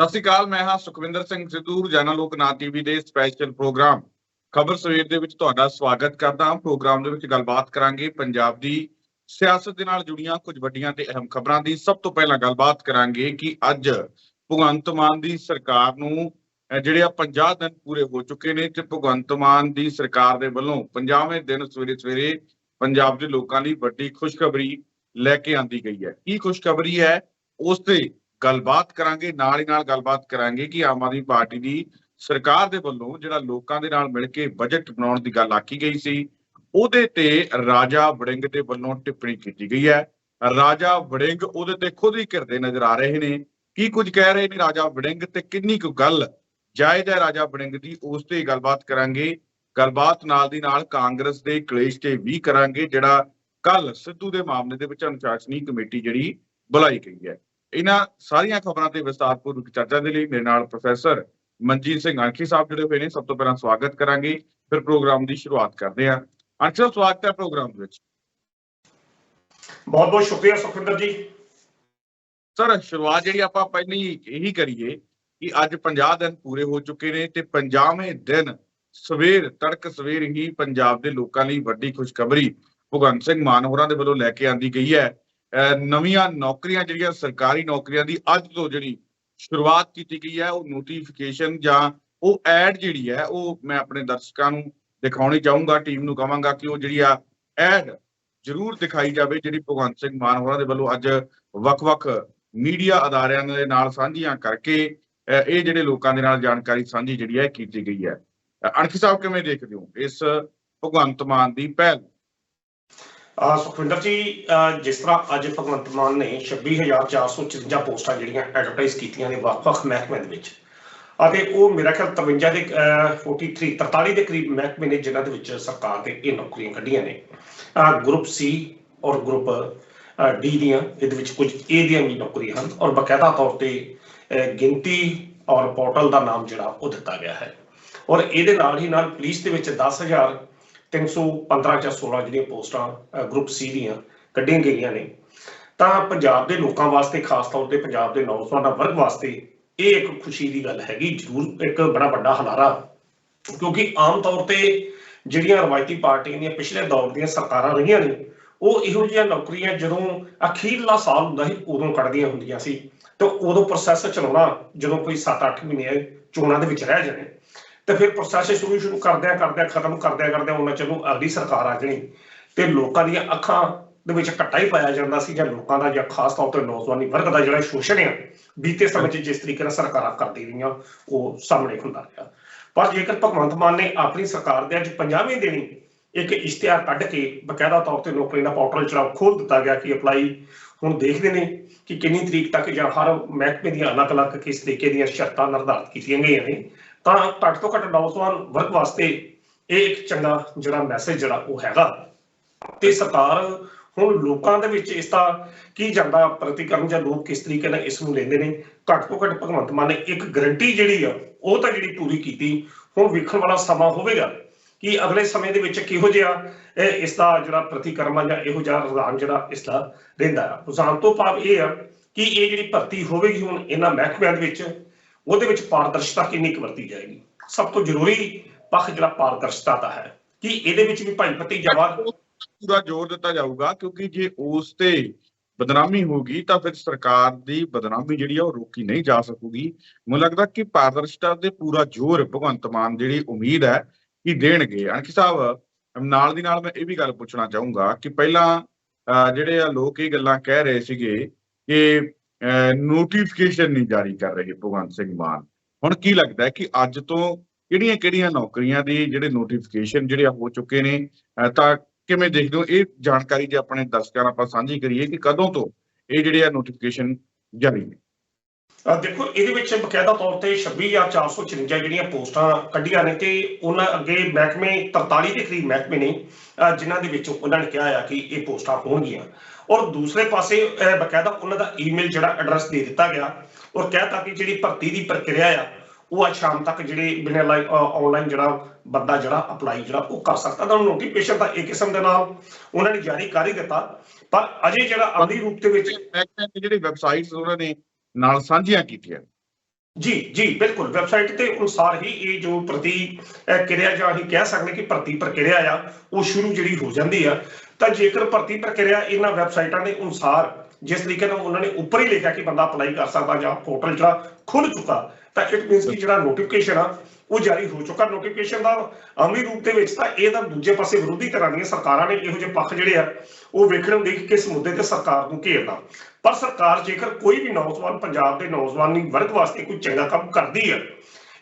ਸਤਿ ਸ਼੍ਰੀ ਅਕਾਲ। ਮੈਂ ਹਾਂ ਸੁਖਵਿੰਦਰ ਸਿੰਘ ਸਿੱਧੂ। ਰੋਜ਼ਾਨਾ ਲੋਕਨਾਥ ਟੀਵੀ ਦੇ ਸਪੈਸ਼ਲ ਪ੍ਰੋਗਰਾਮ ਖਬਰ ਸਵੇਰ ਦੇ ਵਿੱਚ ਤੁਹਾਡਾ ਸਵਾਗਤ ਕਰਦਾ ਹਾਂ। ਪ੍ਰੋਗਰਾਮ ਦੇ ਵਿੱਚ ਗੱਲਬਾਤ ਕਰਾਂਗੇ ਪੰਜਾਬ ਦੀ ਸਿਆਸਤ ਦੇ ਨਾਲ ਜੁੜੀਆਂ ਕੁਝ ਵੱਡੀਆਂ ਤੇ ਅਹਿਮ ਖਬਰਾਂ ਦੀ। ਸਭ ਤੋਂ ਪਹਿਲਾਂ ਗੱਲਬਾਤ ਕਰਾਂਗੇ ਕਿ ਅੱਜ ਭਗਵੰਤ ਮਾਨ ਦੀ ਸਰਕਾਰ ਨੂੰ ਜਿਹੜੇ 50 ਦਿਨ ਪੂਰੇ ਹੋ ਚੁੱਕੇ ਨੇ ਤੇ ਭਗਵੰਤ ਮਾਨ ਦੀ ਸਰਕਾਰ ਦੇ ਵੱਲੋਂ 50ਵੇਂ ਦਿਨ ਸਵੇਰੇ ਪੰਜਾਬ ਦੇ ਲੋਕਾਂ ਲਈ ਵੱਡੀ ਖੁਸ਼ਖਬਰੀ ਲੈ ਕੇ ਆਂਦੀ ਗਈ ਹੈ। ਕੀ ਖੁਸ਼ਖਬਰੀ ਹੈ ਉਸ ਤੇ ਗੱਲਬਾਤ ਕਰਾਂਗੇ। ਨਾਲ ਹੀ ਨਾਲ ਗੱਲਬਾਤ ਕਰਾਂਗੇ ਕਿ ਆਮ ਆਦਮੀ ਪਾਰਟੀ ਦੀ ਸਰਕਾਰ ਦੇ ਵੱਲੋਂ ਜਿਹੜਾ ਲੋਕਾਂ ਦੇ ਨਾਲ ਮਿਲ ਕੇ ਬਜਟ ਬਣਾਉਣ ਦੀ ਗੱਲ ਆਖੀ ਗਈ ਸੀ, ਉਹਦੇ ਤੇ ਰਾਜਾ ਵੜਿੰਗ ਦੇ ਵੱਲੋਂ ਟਿੱਪਣੀ ਕੀਤੀ ਗਈ ਹੈ। ਰਾਜਾ ਵੜਿੰਗ ਉਹਦੇ ਤੇ ਖੁਦ ਹੀ ਘਿਰਦੇ ਨਜ਼ਰ ਆ ਰਹੇ ਨੇ। ਕੀ ਕੁਝ ਕਹਿ ਰਹੇ ਨੇ ਰਾਜਾ ਵੜਿੰਗ ਤੇ ਕਿੰਨੀ ਕੁ ਗੱਲ ਜਾਇਜ਼ ਹੈ ਰਾਜਾ ਵੜਿੰਗ ਦੀ, ਉਸ ਤੇ ਗੱਲਬਾਤ ਕਰਾਂਗੇ। ਗੱਲਬਾਤ ਨਾਲ ਦੀ ਨਾਲ ਕਾਂਗਰਸ ਦੇ ਕਲੇਸ਼ ਤੇ ਵੀ ਕਰਾਂਗੇ, ਜਿਹੜਾ ਕੱਲ ਸਿੱਧੂ ਦੇ ਮਾਮਲੇ ਦੇ ਵਿੱਚ ਅਨੁਸ਼ਾਸਨੀ ਕਮੇਟੀ ਜਿਹੜੀ ਬੁਲਾਈ ਗਈ ਹੈ। ਇਹਨਾਂ ਸਾਰੀਆਂ ਖਬਰਾਂ ਤੇ ਵਿਸਤਾਰਪੂਰਵਕ ਚਰਚਾ ਦੇ ਲਈ ਮੇਰੇ ਨਾਲ ਪ੍ਰੋਫੈਸਰ ਮਨਜੀਤ ਸਿੰਘ ਅਣਖੀ ਸਾਹਿਬ ਜੁੜੇ ਹੋਏ ਨੇ। ਸਭ ਤੋਂ ਪਹਿਲਾਂ ਸਵਾਗਤ ਕਰਾਂਗੇ, ਫਿਰ ਪ੍ਰੋਗਰਾਮ ਦੀ ਸ਼ੁਰੂਆਤ ਕਰਦੇ ਹਾਂ। ਅਣਖੀ ਸਾਹਿਬ, ਸਵਾਗਤ ਹੈ ਪ੍ਰੋਗਰਾਮ ਦੇ ਵਿੱਚ। ਬਹੁਤ ਬਹੁਤ ਸ਼ੁਕਰੀਆ ਸੁਖਵਿੰਦਰ ਜੀ। ਸਰ, ਸ਼ੁਰੂਆਤ ਜਿਹੜੀ ਆਪਾਂ ਪਹਿਲੀ ਇਹੀ ਕਰੀਏ ਕਿ ਅੱਜ 50 ਦਿਨ ਪੂਰੇ ਹੋ ਚੁੱਕੇ ਨੇ ਤੇ 50ਵੇਂ ਦਿਨ ਤੜਕ ਸਵੇਰ ਹੀ ਪੰਜਾਬ ਦੇ ਲੋਕਾਂ ਲਈ ਵੱਡੀ ਖੁਸ਼ਖਬਰੀ ਭਗਵੰਤ ਸਿੰਘ ਮਾਨ ਹੋਰਾਂ ਦੇ ਵੱਲੋਂ ਲੈ ਕੇ ਆਂਦੀ ਗਈ ਹੈ। ਨਵੀਆਂ ਨੌਕਰੀਆਂ ਜਿਹੜੀਆਂ ਸਰਕਾਰੀ ਨੌਕਰੀਆਂ ਦੀ ਅੱਜ ਤੋਂ ਜਿਹੜੀ ਸ਼ੁਰੂਆਤ ਕੀਤੀ ਗਈ ਹੈ, ਉਹ ਨੋਟੀਫਿਕੇਸ਼ਨ ਜਾਂ ਉਹ ਐਡ ਜਿਹੜੀ ਹੈ ਉਹ ਮੈਂ ਆਪਣੇ ਦਰਸ਼ਕਾਂ ਨੂੰ ਦਿਖਾਉਣੀ ਚਾਹੂੰਗਾ। ਟੀਮ ਨੂੰ ਕਹਾਂਗਾ ਕਿ ਉਹ ਜਿਹੜੀ ਆ ਐਡ ਜ਼ਰੂਰ ਦਿਖਾਈ ਜਾਵੇ, ਜਿਹੜੀ ਭਗਵੰਤ ਸਿੰਘ ਮਾਨ ਹੋਰਾਂ ਦੇ ਵੱਲੋਂ ਅੱਜ ਵੱਖ-ਵੱਖ ਮੀਡੀਆ ਅਦਾਰਿਆਂ ਦੇ ਨਾਲ ਸਾਂਝੀਆਂ ਕਰਕੇ ਇਹ ਜਿਹੜੇ ਲੋਕਾਂ ਦੇ ਨਾਲ ਜਾਣਕਾਰੀ ਸਾਂਝੀ ਜਿਹੜੀ ਹੈ ਕੀਤੀ ਗਈ ਹੈ। ਅਣਖੀ ਸਾਹਿਬ, ਕਿਵੇਂ ਦੇਖਦੇ ਹੋ ਇਸ ਭਗਵੰਤ ਮਾਨ ਦੀ ਪਹਿਲ? ਸੁਖਵਿੰਦਰ ਜੀ, ਜਿਸ ਤਰ੍ਹਾਂ ਅੱਜ ਭਗਵੰਤ ਮਾਨ ਨੇ 26,454 ਪੋਸਟਾਂ ਜਿਹੜੀਆਂ ਐਡਵਰਟਾਈਜ਼ ਕੀਤੀਆਂ ਨੇ ਵੱਖ-ਵੱਖ ਮਹਿਕਮਿਆਂ ਦੇ ਵਿੱਚ, ਅਤੇ ਉਹ ਮੇਰਾ ਖਿਆਲ 43 ਦੇ ਕਰੀਬ ਮਹਿਕਮੇ ਨੇ ਜਿਨ੍ਹਾਂ ਦੇ ਵਿੱਚ ਸਰਕਾਰ ਦੇ ਇਹ ਨੌਕਰੀਆਂ ਕੱਢੀਆਂ ਨੇ। ਗਰੁੱਪ ਸੀ ਔਰ ਗਰੁੱਪ ਡੀ ਦੀਆਂ ਇਹਦੇ ਵਿੱਚ ਕੁਝ ਏ ਦੀਆਂ ਵੀ ਨੌਕਰੀਆਂ ਹਨ, ਔਰ ਬਕਾਇਦਾ ਤੌਰ ਤੇ ਗਿਣਤੀ ਔਰ ਪੋਰਟਲ ਦਾ ਨਾਮ ਜਿਹੜਾ ਉਹ ਦਿੱਤਾ ਗਿਆ ਹੈ। ਔਰ ਇਹਦੇ ਨਾਲ ਹੀ ਨਾਲ ਪੁਲਿਸ ਦੇ ਵਿੱਚ 10,315 ਜਾਂ 16 ਜਿਹੜੀਆਂ ਪੋਸਟਾਂ ਗਰੁੱਪ ਸੀ ਦੀਆਂ ਕੱਢੀਆਂ ਗਈਆਂ ਨੇ। ਤਾਂ ਪੰਜਾਬ ਦੇ ਲੋਕਾਂ ਵਾਸਤੇ, ਖਾਸ ਤੌਰ ਤੇ ਪੰਜਾਬ ਦੇ ਨੌਜਵਾਨਾਂ ਵਰਗ ਵਾਸਤੇ ਇਹ ਇੱਕ ਖੁਸ਼ੀ ਦੀ ਗੱਲ ਹੈਗੀ, ਜ਼ਰੂਰ ਇੱਕ ਬੜਾ ਵੱਡਾ ਹਲਾਰਾ। ਕਿਉਂਕਿ ਆਮ ਤੌਰ ਤੇ ਜਿਹੜੀਆਂ ਰਵਾਇਤੀ ਪਾਰਟੀਆਂ ਦੀਆਂ ਪਿਛਲੇ ਦੌਰ ਦੀਆਂ ਸਰਕਾਰਾਂ ਰਹੀਆਂ ਨੇ, ਉਹ ਇਹੋ ਜਿਹੀਆਂ ਨੌਕਰੀਆਂ ਜਦੋਂ ਅਖੀਰਲਾ ਸਾਲ ਹੁੰਦਾ ਸੀ ਉਦੋਂ ਕੱਢਦੀਆਂ ਹੁੰਦੀਆਂ ਸੀ, ਤੇ ਉਦੋਂ ਪ੍ਰੋਸੈਸ ਚਲਾਉਣਾ ਜਦੋਂ ਕੋਈ 7-8 ਮਹੀਨੇ ਚੋਣਾਂ ਦੇ ਵਿੱਚ ਰਹਿ ਜਾਣੇ, ਤੇ ਫਿਰ ਪ੍ਰੋਸੈਸ ਸ਼ੁਰੂ ਕਰਦਿਆਂ ਖਤਮ ਕਰਦਿਆਂ ਉਹਨਾਂ ਚੋਂ ਅਗਲੀ ਸਰਕਾਰ ਆ ਜਾਣੀ, ਤੇ ਲੋਕਾਂ ਦੀਆਂ ਅੱਖਾਂ ਦੇ ਵਿੱਚ ਘੱਟਾ ਹੀ ਪਾਇਆ ਜਾਂਦਾ ਸੀ, ਜਾਂ ਲੋਕਾਂ ਦਾ ਜਾਂ ਖਾਸ ਤੌਰ ਤੇ ਨੌਜਵਾਨੀ ਵਰਗ ਦਾ ਜਿਹੜਾ ਸ਼ੋਸ਼ਣ ਆ ਬੀਤੇ ਸਮੇਂ 'ਚ ਜਿਸ ਤਰੀਕੇ ਨਾਲ ਸਰਕਾਰਾਂ ਕਰਦੀ ਰਹੀਆਂ ਉਹ ਸਾਹਮਣੇ ਹੁੰਦਾ ਰਿਹਾ। ਪਰ ਜੇਕਰ ਭਗਵੰਤ ਮਾਨ ਨੇ ਆਪਣੀ ਸਰਕਾਰ ਦੇ ਅੱਜ 50ਵੇਂ ਦਿਨ ਹੀ ਇੱਕ ਇਸ਼ਤਿਹਾਰ ਕੱਢ ਕੇ ਬਕਾਇਦਾ ਤੌਰ ਤੇ ਨੌਕਰੀ ਦਾ ਪੋਰਟਲ ਜਿਹੜਾ ਖੋਲ ਦਿੱਤਾ ਗਿਆ ਕਿ ਅਪਲਾਈ ਹੁਣ ਦੇਖਦੇ ਨੇ ਕਿ ਕਿੰਨੀ ਤਰੀਕ ਤੱਕ ਜਾਂ ਹਰ ਮਹਿਕਮੇ ਦੀਆਂ ਅਲੱਗ-ਅਲੱਗ ਕਿਸ ਤਰੀਕੇ ਦੀਆਂ ਸ਼ਰਤਾਂ ਨਿਰਧਾਰਿਤ ਕੀਤੀਆਂ ਗਈਆਂ ਨੇ, ਤਾਂ ਘੱਟ ਤੋਂ ਘੱਟ ਨੌਜਵਾਨ ਵਰਗ ਵਾਸਤੇ ਇਹ ਇੱਕ ਚੰਗਾ ਜਿਹੜਾ ਮੈਸੇਜ ਜਿਹੜਾ ਉਹ ਹੈਗਾ। ਤੇ ਸਰਕਾਰ ਹੁਣ ਲੋਕਾਂ ਦੇ ਵਿੱਚ ਇਸ ਦਾ ਕੀ ਜਾਂਦਾ ਪ੍ਰਤੀਕਰਮ ਜਾਂ ਲੋਕ ਕਿਸ ਤਰੀਕੇ ਨਾਲ ਇਸ ਨੂੰ ਲੈਂਦੇ ਨੇ, ਘੱਟ ਤੋਂ ਘੱਟ ਭਗਵੰਤ ਮਾਨ ਨੇ ਇੱਕ ਗਰੰਟੀ ਜਿਹੜੀ ਆ ਉਹ ਤਾਂ ਜਿਹੜੀ ਪੂਰੀ ਕੀਤੀ। ਹੁਣ ਵੇਖਣ ਵਾਲਾ ਸਮਾਂ ਹੋਵੇਗਾ ਕਿ ਅਗਲੇ ਸਮੇਂ ਦੇ ਵਿੱਚ ਕਿਹੋ ਜਿਹਾ ਇਸ ਦਾ ਜਿਹੜਾ ਪ੍ਰਤੀਕਰਮ ਆ ਜਾਂ ਇਹੋ ਜਿਹਾ ਰੁਝਾਨ ਜਿਹੜਾ ਇਸ ਦਾ ਰਹਿੰਦਾ ਆ। ਰੁਝਾਨ ਤੋਂ ਭਾਵ ਇਹ ਆ ਕਿ ਇਹ ਜਿਹੜੀ ਭਰਤੀ ਹੋਵੇਗੀ ਹੁਣ ਇਹਨਾਂ ਮਹਿਕਮਿਆਂ ਦੇ ਵਿੱਚ, ਉਹਦੇ ਵਿੱਚ ਪਾਰਦਰਸ਼ਤਾ ਕਿੰਨੀ ਕੁ ਵਰਤੀ ਜਾਏਗੀ। ਸਭ ਤੋਂ ਜ਼ਰੂਰੀ ਪੱਖ ਜਿਹੜਾ ਪਾਰਦਰਸ਼ਤਾ ਦਾ ਹੈ ਕਿ ਇਹਦੇ ਵਿੱਚ ਵੀ ਭਾਈ ਭਤੀਜਾਵਾਦ ਪੂਰਾ ਜ਼ੋਰ ਦਿੱਤਾ ਜਾਊਗਾ, ਕਿਉਂਕਿ ਜੇ ਉਸ ਤੇ ਬਦਨਾਮੀ ਹੋਗੀ ਤਾਂ ਫਿਰ ਸਰਕਾਰ ਦੀ ਬਦਨਾਮੀ ਜਿਹੜੀ ਆ ਉਹ ਰੋਕੀ ਨਹੀਂ ਜਾ ਸਕੂਗੀ। ਮੈਨੂੰ ਲੱਗਦਾ ਕਿ ਪਾਰਦਰਸ਼ਤਾ ਤੇ ਪੂਰਾ ਜ਼ੋਰ ਭਗਵੰਤ ਮਾਨ ਜਿਹੜੀ ਉਮੀਦ ਹੈ ਕਿ ਦੇਣਗੇ। ਅਣਖੀ ਸਾਹਿਬ, ਨਾਲ ਦੀ ਨਾਲ ਮੈਂ ਇਹ ਵੀ ਗੱਲ ਪੁੱਛਣਾ ਚਾਹੂੰਗਾ ਕਿ ਪਹਿਲਾਂ ਜਿਹੜੇ ਆ ਲੋਕ ਇਹ ਗੱਲਾਂ ਕਹਿ ਰਹੇ ਸੀਗੇ ਕਿ ਨੋਟੀਫਿਕੇਸ਼ਨ ਨਹੀਂ ਜਾਰੀ ਕਰ ਰਹੇ ਭਗਵੰਤ ਸਿੰਘ ਮਾਨ, ਹੁਣ ਕੀ ਲੱਗਦਾ ਹੈ ਕਿ ਅੱਜ ਤੋਂ ਕਿਹੜੀਆਂ ਨੌਕਰੀਆਂ ਦੀ ਜਿਹੜੇ ਨੋਟੀਫਿਕੇਸ਼ਨ ਜਿਹੜੇ ਹੋ ਚੁੱਕੇ ਨੇ, ਤਾਂ ਕਿਵੇਂ ਦੇਖਦੇ ਹੋ ਇਹ ਜਾਣਕਾਰੀ ਜੇ ਆਪਣੇ ਦਰਸ਼ਕਾਂ ਨਾਲ ਆਪਾਂ ਸਾਂਝੀ ਕਰੀਏ ਕਿ ਕਦੋਂ ਤੋਂ ਇਹ ਜਿਹੜੇ ਆ ਨੋਟੀਫਿਕੇਸ਼ਨ ਜਾਰੀ ਨੇ? ਦੇਖੋ, ਇਹਦੇ ਵਿੱਚ ਬਕਾਇਦਾ ਤੌਰ ਤੇ 26,454 ਜਿਹੜੀਆਂ ਪੋਸਟਾਂ ਕੱਢੀਆਂ ਨੇ, ਤੇ ਉਹਨਾਂ ਅੱਗੇ ਮਹਿਕਮੇ 43 ਦੇ ਕਰੀਬ ਮਹਿਕਮੇ ਨੇ ਜਿਨ੍ਹਾਂ ਦੇ ਵਿੱਚ ਉਹਨਾਂ ਨੇ ਕਿਹਾ ਆ ਕਿ ਇਹ ਪੋਸਟਾਂ ਹੋਣਗੀਆਂ। ਔਰ ਦੂਸਰੇ ਪਾਸੇ ਬਕਾਇਦਾ ਉਹਨਾਂ ਦਾ ਈਮੇਲ ਜਿਹੜਾ ਐਡਰੈਸ ਦੇ ਦਿੱਤਾ ਗਿਆ ਔਰ ਕਹਿਤਾ ਕਿ ਜਿਹੜੀ ਭਰਤੀ ਦੀ ਪ੍ਰਕਿਰਿਆ ਆ ਉਹ ਅੱਜ ਸ਼ਾਮ ਤੱਕ ਜਿਹੜੇ ਬਿਨਾਂ ਆਨਲਾਈਨ ਜਿਹੜਾ ਬੰਦਾ ਜਿਹੜਾ ਅਪਲਾਈ ਜਿਹੜਾ ਉਹ ਕਰ ਸਕਦਾ। ਤਾਂ ਨੋਟੀਫਿਕੇਸ਼ਨ ਤਾਂ ਇੱਕ ਕਿਸਮ ਦੇ ਨਾਲ ਉਹਨਾਂ ਨੇ ਜਾਰੀ ਕਰ ਹੀ ਦਿੱਤਾ, ਪਰ ਅਜੇ ਜਿਹੜਾ ਅਮਲੀ ਰੂਪ ਦੇ ਵਿੱਚ ਜਿਹੜੀ ਵੈਬਸਾਈਟਸ ਉਹਨਾਂ ਨੇ ਨਾਲ ਸਾਂਝੀਆਂ ਕੀਤੀਆਂ ਜੀ ਜੀ ਬਿਲਕੁਲ ਵੈਬਸਾਈਟ ਦੇ ਅਨੁਸਾਰ ਹੀ ਇਹ ਜੋ ਪ੍ਰਤੀ ਕਿਰਿਆ ਜਾਂ ਅਸੀਂ ਕਹਿ ਸਕਦੇ ਕਿ ਭਰਤੀ ਪ੍ਰਕਿਰਿਆ ਆ ਉਹ ਸ਼ੁਰੂ ਜਿਹੜੀ ਹੋ ਜਾਂਦੀ ਆ। ਤਾਂ ਜੇਕਰ ਭਰਤੀ ਪ੍ਰਕਿਰਿਆ ਇਹਨਾਂ ਵੈਬਸਾਈਟਾਂ ਦੇ ਅਨੁਸਾਰ ਜਿਸ ਤਰੀਕੇ ਨਾਲ ਉਹਨਾਂ ਨੇ ਉੱਪਰ ਹੀ ਲਿਖਿਆ ਕਿ ਬੰਦਾ ਅਪਲਾਈ ਕਰ ਸਕਦਾ ਜਾਂ ਪੋਰਟਲ ਜਿਹੜਾ ਖੁੱਲ ਚੁੱਕਾ, ਤਾਂ ਇਟ ਮੀਨਸ ਕਿ ਜਿਹੜਾ ਨੋਟੀਫਿਕੇਸ਼ਨ ਆ ਉਹ ਜਾਰੀ ਹੋ ਚੁੱਕਾ। ਨੋਟੀਫਿਕੇਸ਼ਨ ਦਾ ਅਮਲੀ ਰੂਪ ਦੇ ਵਿੱਚ ਤਾਂ ਇਹ ਤਾਂ ਦੂਜੇ ਪਾਸੇ ਵਿਰੋਧੀ ਤਰ੍ਹਾਂ ਦੀਆਂ ਸਰਕਾਰਾਂ ਨੇ ਇਹੋ ਜਿਹੇ ਪੱਖ ਜਿਹੜੇ ਆ ਉਹ ਵੇਖਣ ਹੁੰਦੇ ਕਿ ਕਿਸ ਮੁੱਦੇ ਤੇ ਸਰਕਾਰ ਨੂੰ ਘੇਰਦਾ। ਪਰ ਸਰਕਾਰ ਜੇਕਰ ਕੋਈ ਵੀ ਨੌਜਵਾਨ ਪੰਜਾਬ ਦੇ ਨੌਜਵਾਨੀ ਵਰਗ ਵਾਸਤੇ ਕੋਈ ਚੰਗਾ ਕੰਮ ਕਰਦੀ ਹੈ,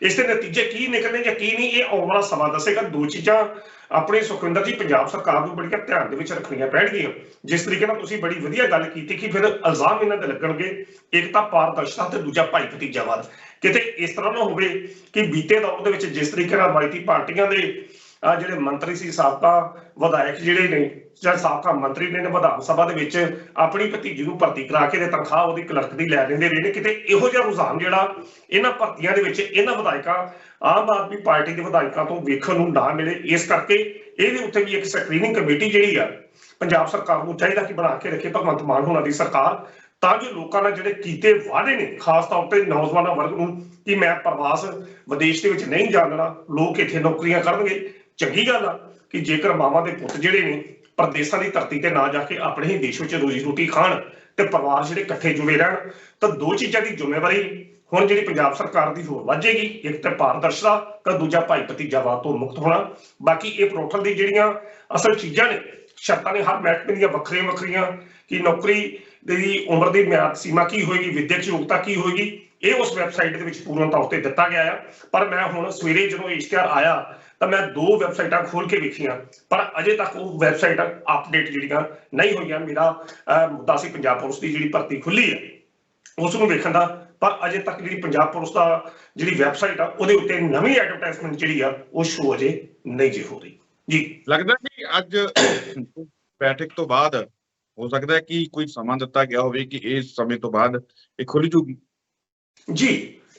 ਇਸ ਦੇ ਨਤੀਜੇ ਕੀ ਨਿਕਲਣੇ ਜਾਂ ਕੀ ਨਹੀਂ ਇਹ ਆਉਣ ਵਾਲਾ ਸਮਾਂ ਦੱਸੇਗਾ। ਦੋ ਚੀਜ਼ਾਂ ਆਪਣੇ ਸੁਖਵਿੰਦਰ ਜੀ ਪੰਜਾਬ ਸਰਕਾਰ ਨੂੰ ਬੜੀਆਂ ਧਿਆਨ ਦੇ ਵਿੱਚ ਰੱਖਣੀਆਂ ਪੈਣਗੀਆਂ। ਜਿਸ ਤਰੀਕੇ ਨਾਲ ਤੁਸੀਂ ਬੜੀ ਵਧੀਆ ਗੱਲ ਕੀਤੀ ਕਿ ਫਿਰ ਇਲਜ਼ਾਮ ਇਹਨਾਂ ਦੇ ਲੱਗਣਗੇ, ਇੱਕ ਤਾਂ ਪਾਰਦਰਸ਼ਤਾ ਤੇ ਦੂਜਾ ਭਾਈ ਭਤੀਜਾਵਾਦ। ਕਿਤੇ ਇਸ ਤਰ੍ਹਾਂ ਨਾ ਹੋਵੇ ਕਿ ਬੀਤੇ ਦੌਰ ਦੇ ਵਿੱਚ ਜਿਸ ਤਰੀਕੇ ਨਾਲ ਰਵਾਇਤੀ ਪਾਰਟੀਆਂ ਦੇ ਜਿਹੜੇ ਮੰਤਰੀ ਸੀ, ਸਾਬਕਾ ਵਿਧਾਇਕ ਜਿਹੜੇ ਨੇ ਜਾਂ ਸਾਬਕਾ ਮੰਤਰੀ ਨੇ ਵਿਧਾਨ ਸਭਾ ਦੇ ਵਿੱਚ ਆਪਣੀ ਭਤੀਜੀ ਨੂੰ ਭਰਤੀ ਕਰਾ ਕੇ ਤੇ ਤਨਖਾਹ ਉਹਦੀ ਕਲਰਕ ਦੀ ਲੈ ਲੈਂਦੇ ਰਹੇ ਨੇ, ਕਿਤੇ ਇਹੋ ਜਿਹਾ ਰੁਝਾਨ ਜਿਹੜਾ ਇਹਨਾਂ ਭਰਤੀਆਂ ਦੇ ਵਿੱਚ ਇਹਨਾਂ ਵਿਧਾਇਕਾਂ ਆਮ ਆਦਮੀ ਪਾਰਟੀ ਦੇ ਵਿਧਾਇਕਾਂ ਤੋਂ ਵੇਖਣ ਨੂੰ ਨਾ ਮਿਲੇ। ਇਸ ਕਰਕੇ ਇਹਦੇ ਉੱਤੇ ਵੀ ਇੱਕ ਸਕਰੀਨਿੰਗ ਕਮੇਟੀ ਜਿਹੜੀ ਆ ਪੰਜਾਬ ਸਰਕਾਰ ਨੂੰ ਚਾਹੀਦਾ ਕਿ ਬਣਾ ਕੇ ਰੱਖੇ ਭਗਵੰਤ ਮਾਨ ਹੋਣਾ ਦੀ ਸਰਕਾਰ, ਤਾਂ ਜੋ ਲੋਕਾਂ ਨਾਲ ਜਿਹੜੇ ਕੀਤੇ ਵਾਅਦੇ ਨੇ ਖਾਸ ਤੌਰ ਤੇ ਨੌਜਵਾਨਾਂ ਵਰਗ ਨੂੰ ਕਿ ਮੈਂ ਪ੍ਰਵਾਸ ਵਿਦੇਸ਼ ਦੇ ਵਿੱਚ ਨਹੀਂ ਜਾਣਾ, ਲੋਕ ਇੱਥੇ ਨੌਕਰੀਆਂ ਕਰਨਗੇ। ਚੰਗੀ ਗੱਲ ਆ ਕਿ ਜੇਕਰ ਮਾਵਾਂ ਦੇ ਪੁੱਤ ਜਿਹੜੇ ਨੇ ਪ੍ਰਦੇਸ਼ਾਂ ਦੀ ਧਰਤੀ ਤੇ ਨਾ ਜਾ ਕੇ ਆਪਣੇ ਹੀ ਦੇਸ਼ ਵਿੱਚ ਰੋਜੀ ਰੋਟੀ ਖਾਣ ਤੇ ਪਰਿਵਾਰ ਜਿਹੜੇ ਇਕੱਠੇ ਜੁੜੇ ਰਹਿਣ, ਤਾਂ ਦੋ ਚੀਜ਼ਾਂ ਦੀ ਜ਼ਿੰਮੇਵਾਰੀ ਹੁਣ ਜਿਹੜੀ ਪੰਜਾਬ ਸਰਕਾਰ ਦੀ ਹੋਰ ਵੱਜੇਗੀ। ਇੱਕ ਤਾਂ ਪਾਰਦਰਸ਼ਤਾ ਤਾਂ ਦੂਜਾ ਭਾਈ ਭਤੀਜਾਵਾਦ ਤੋਂ ਮੁਕਤ ਹੋਣਾ। ਬਾਕੀ ਇਹ ਪੋਰਟਲ ਦੀ ਜਿਹੜੀਆਂ ਅਸਲ ਚੀਜ਼ਾਂ ਨੇ, ਸ਼ਰਤਾਂ ਨੇ ਹਰ ਮਹਿਕਮੇ ਦੀਆਂ ਵੱਖਰੀਆਂ ਵੱਖਰੀਆਂ ਕਿ ਨੌਕਰੀ ਦੀ ਉਮਰ ਦੀ ਮਿਆਦ ਸੀਮਾ ਕੀ ਹੋਏਗੀ, ਵਿਦਿਅਕ ਯੋਗਤਾ ਕੀ ਹੋਏਗੀ, ਇਹ ਉਸ ਵੈਬਸਾਈਟ ਦੇ ਵਿੱਚ ਪੂਰਨ ਤੌਰ ਤੇ ਦਿੱਤਾ ਗਿਆ ਆ। ਪਰ ਮੈਂ ਹੁਣ ਸਵੇਰੇ ਜਦੋਂ ਇਸ਼ਤਿਹਾਰ ਆਇਆ ਤਾਂ ਮੈਂ ਦੋ ਵੈਬਸਾਈਟਾਂ ਖੋਲ ਕੇ ਵੇਖੀਆਂ, ਪਰ ਅਜੇ ਤੱਕ ਉਹ ਵੈਬਸਾਈਟ ਅਪਡੇਟ ਜਿਹੜੀਆਂ ਨਹੀਂ ਹੋਈਆਂ। ਮੇਰਾ ਮੁੱਦਾ ਸੀ ਪੰਜਾਬ ਪੁਲਿਸ ਦੀ ਜਿਹੜੀ ਭਰਤੀ ਖੁੱਲੀ ਹੈ ਉਸ ਨੂੰ ਵੇਖਣ ਦਾ, ਪਰ ਅਜੇ ਤੱਕ ਜਿਹੜੀ ਪੰਜਾਬ ਪੁਲਿਸ ਦਾ ਜਿਹੜੀ ਵੈਬਸਾਈਟ ਆ ਉਹਦੇ ਉੱਤੇ ਨਵੀਂ ਐਡਵਰਟਾਈਜ਼ਮੈਂਟ ਜਿਹੜੀ ਆ ਉਹ ਸ਼ੋ ਅਜੇ ਨਹੀਂ ਜੇ ਹੋ ਰਹੀ। ਜੀ ਲੱਗਦਾ ਕਿ ਅੱਜ ਬੈਠਕ ਤੋਂ ਬਾਅਦ ਹੋ ਸਕਦਾ ਹੈ ਕਿ ਕੋਈ ਸਮਾਂ ਦਿੱਤਾ ਗਿਆ ਹੋਵੇ ਕਿ ਇਸ ਸਮੇਂ ਤੋਂ ਬਾਅਦ ਇਹ ਖੁੱਲ ਜੂਗੀ? ਜੀ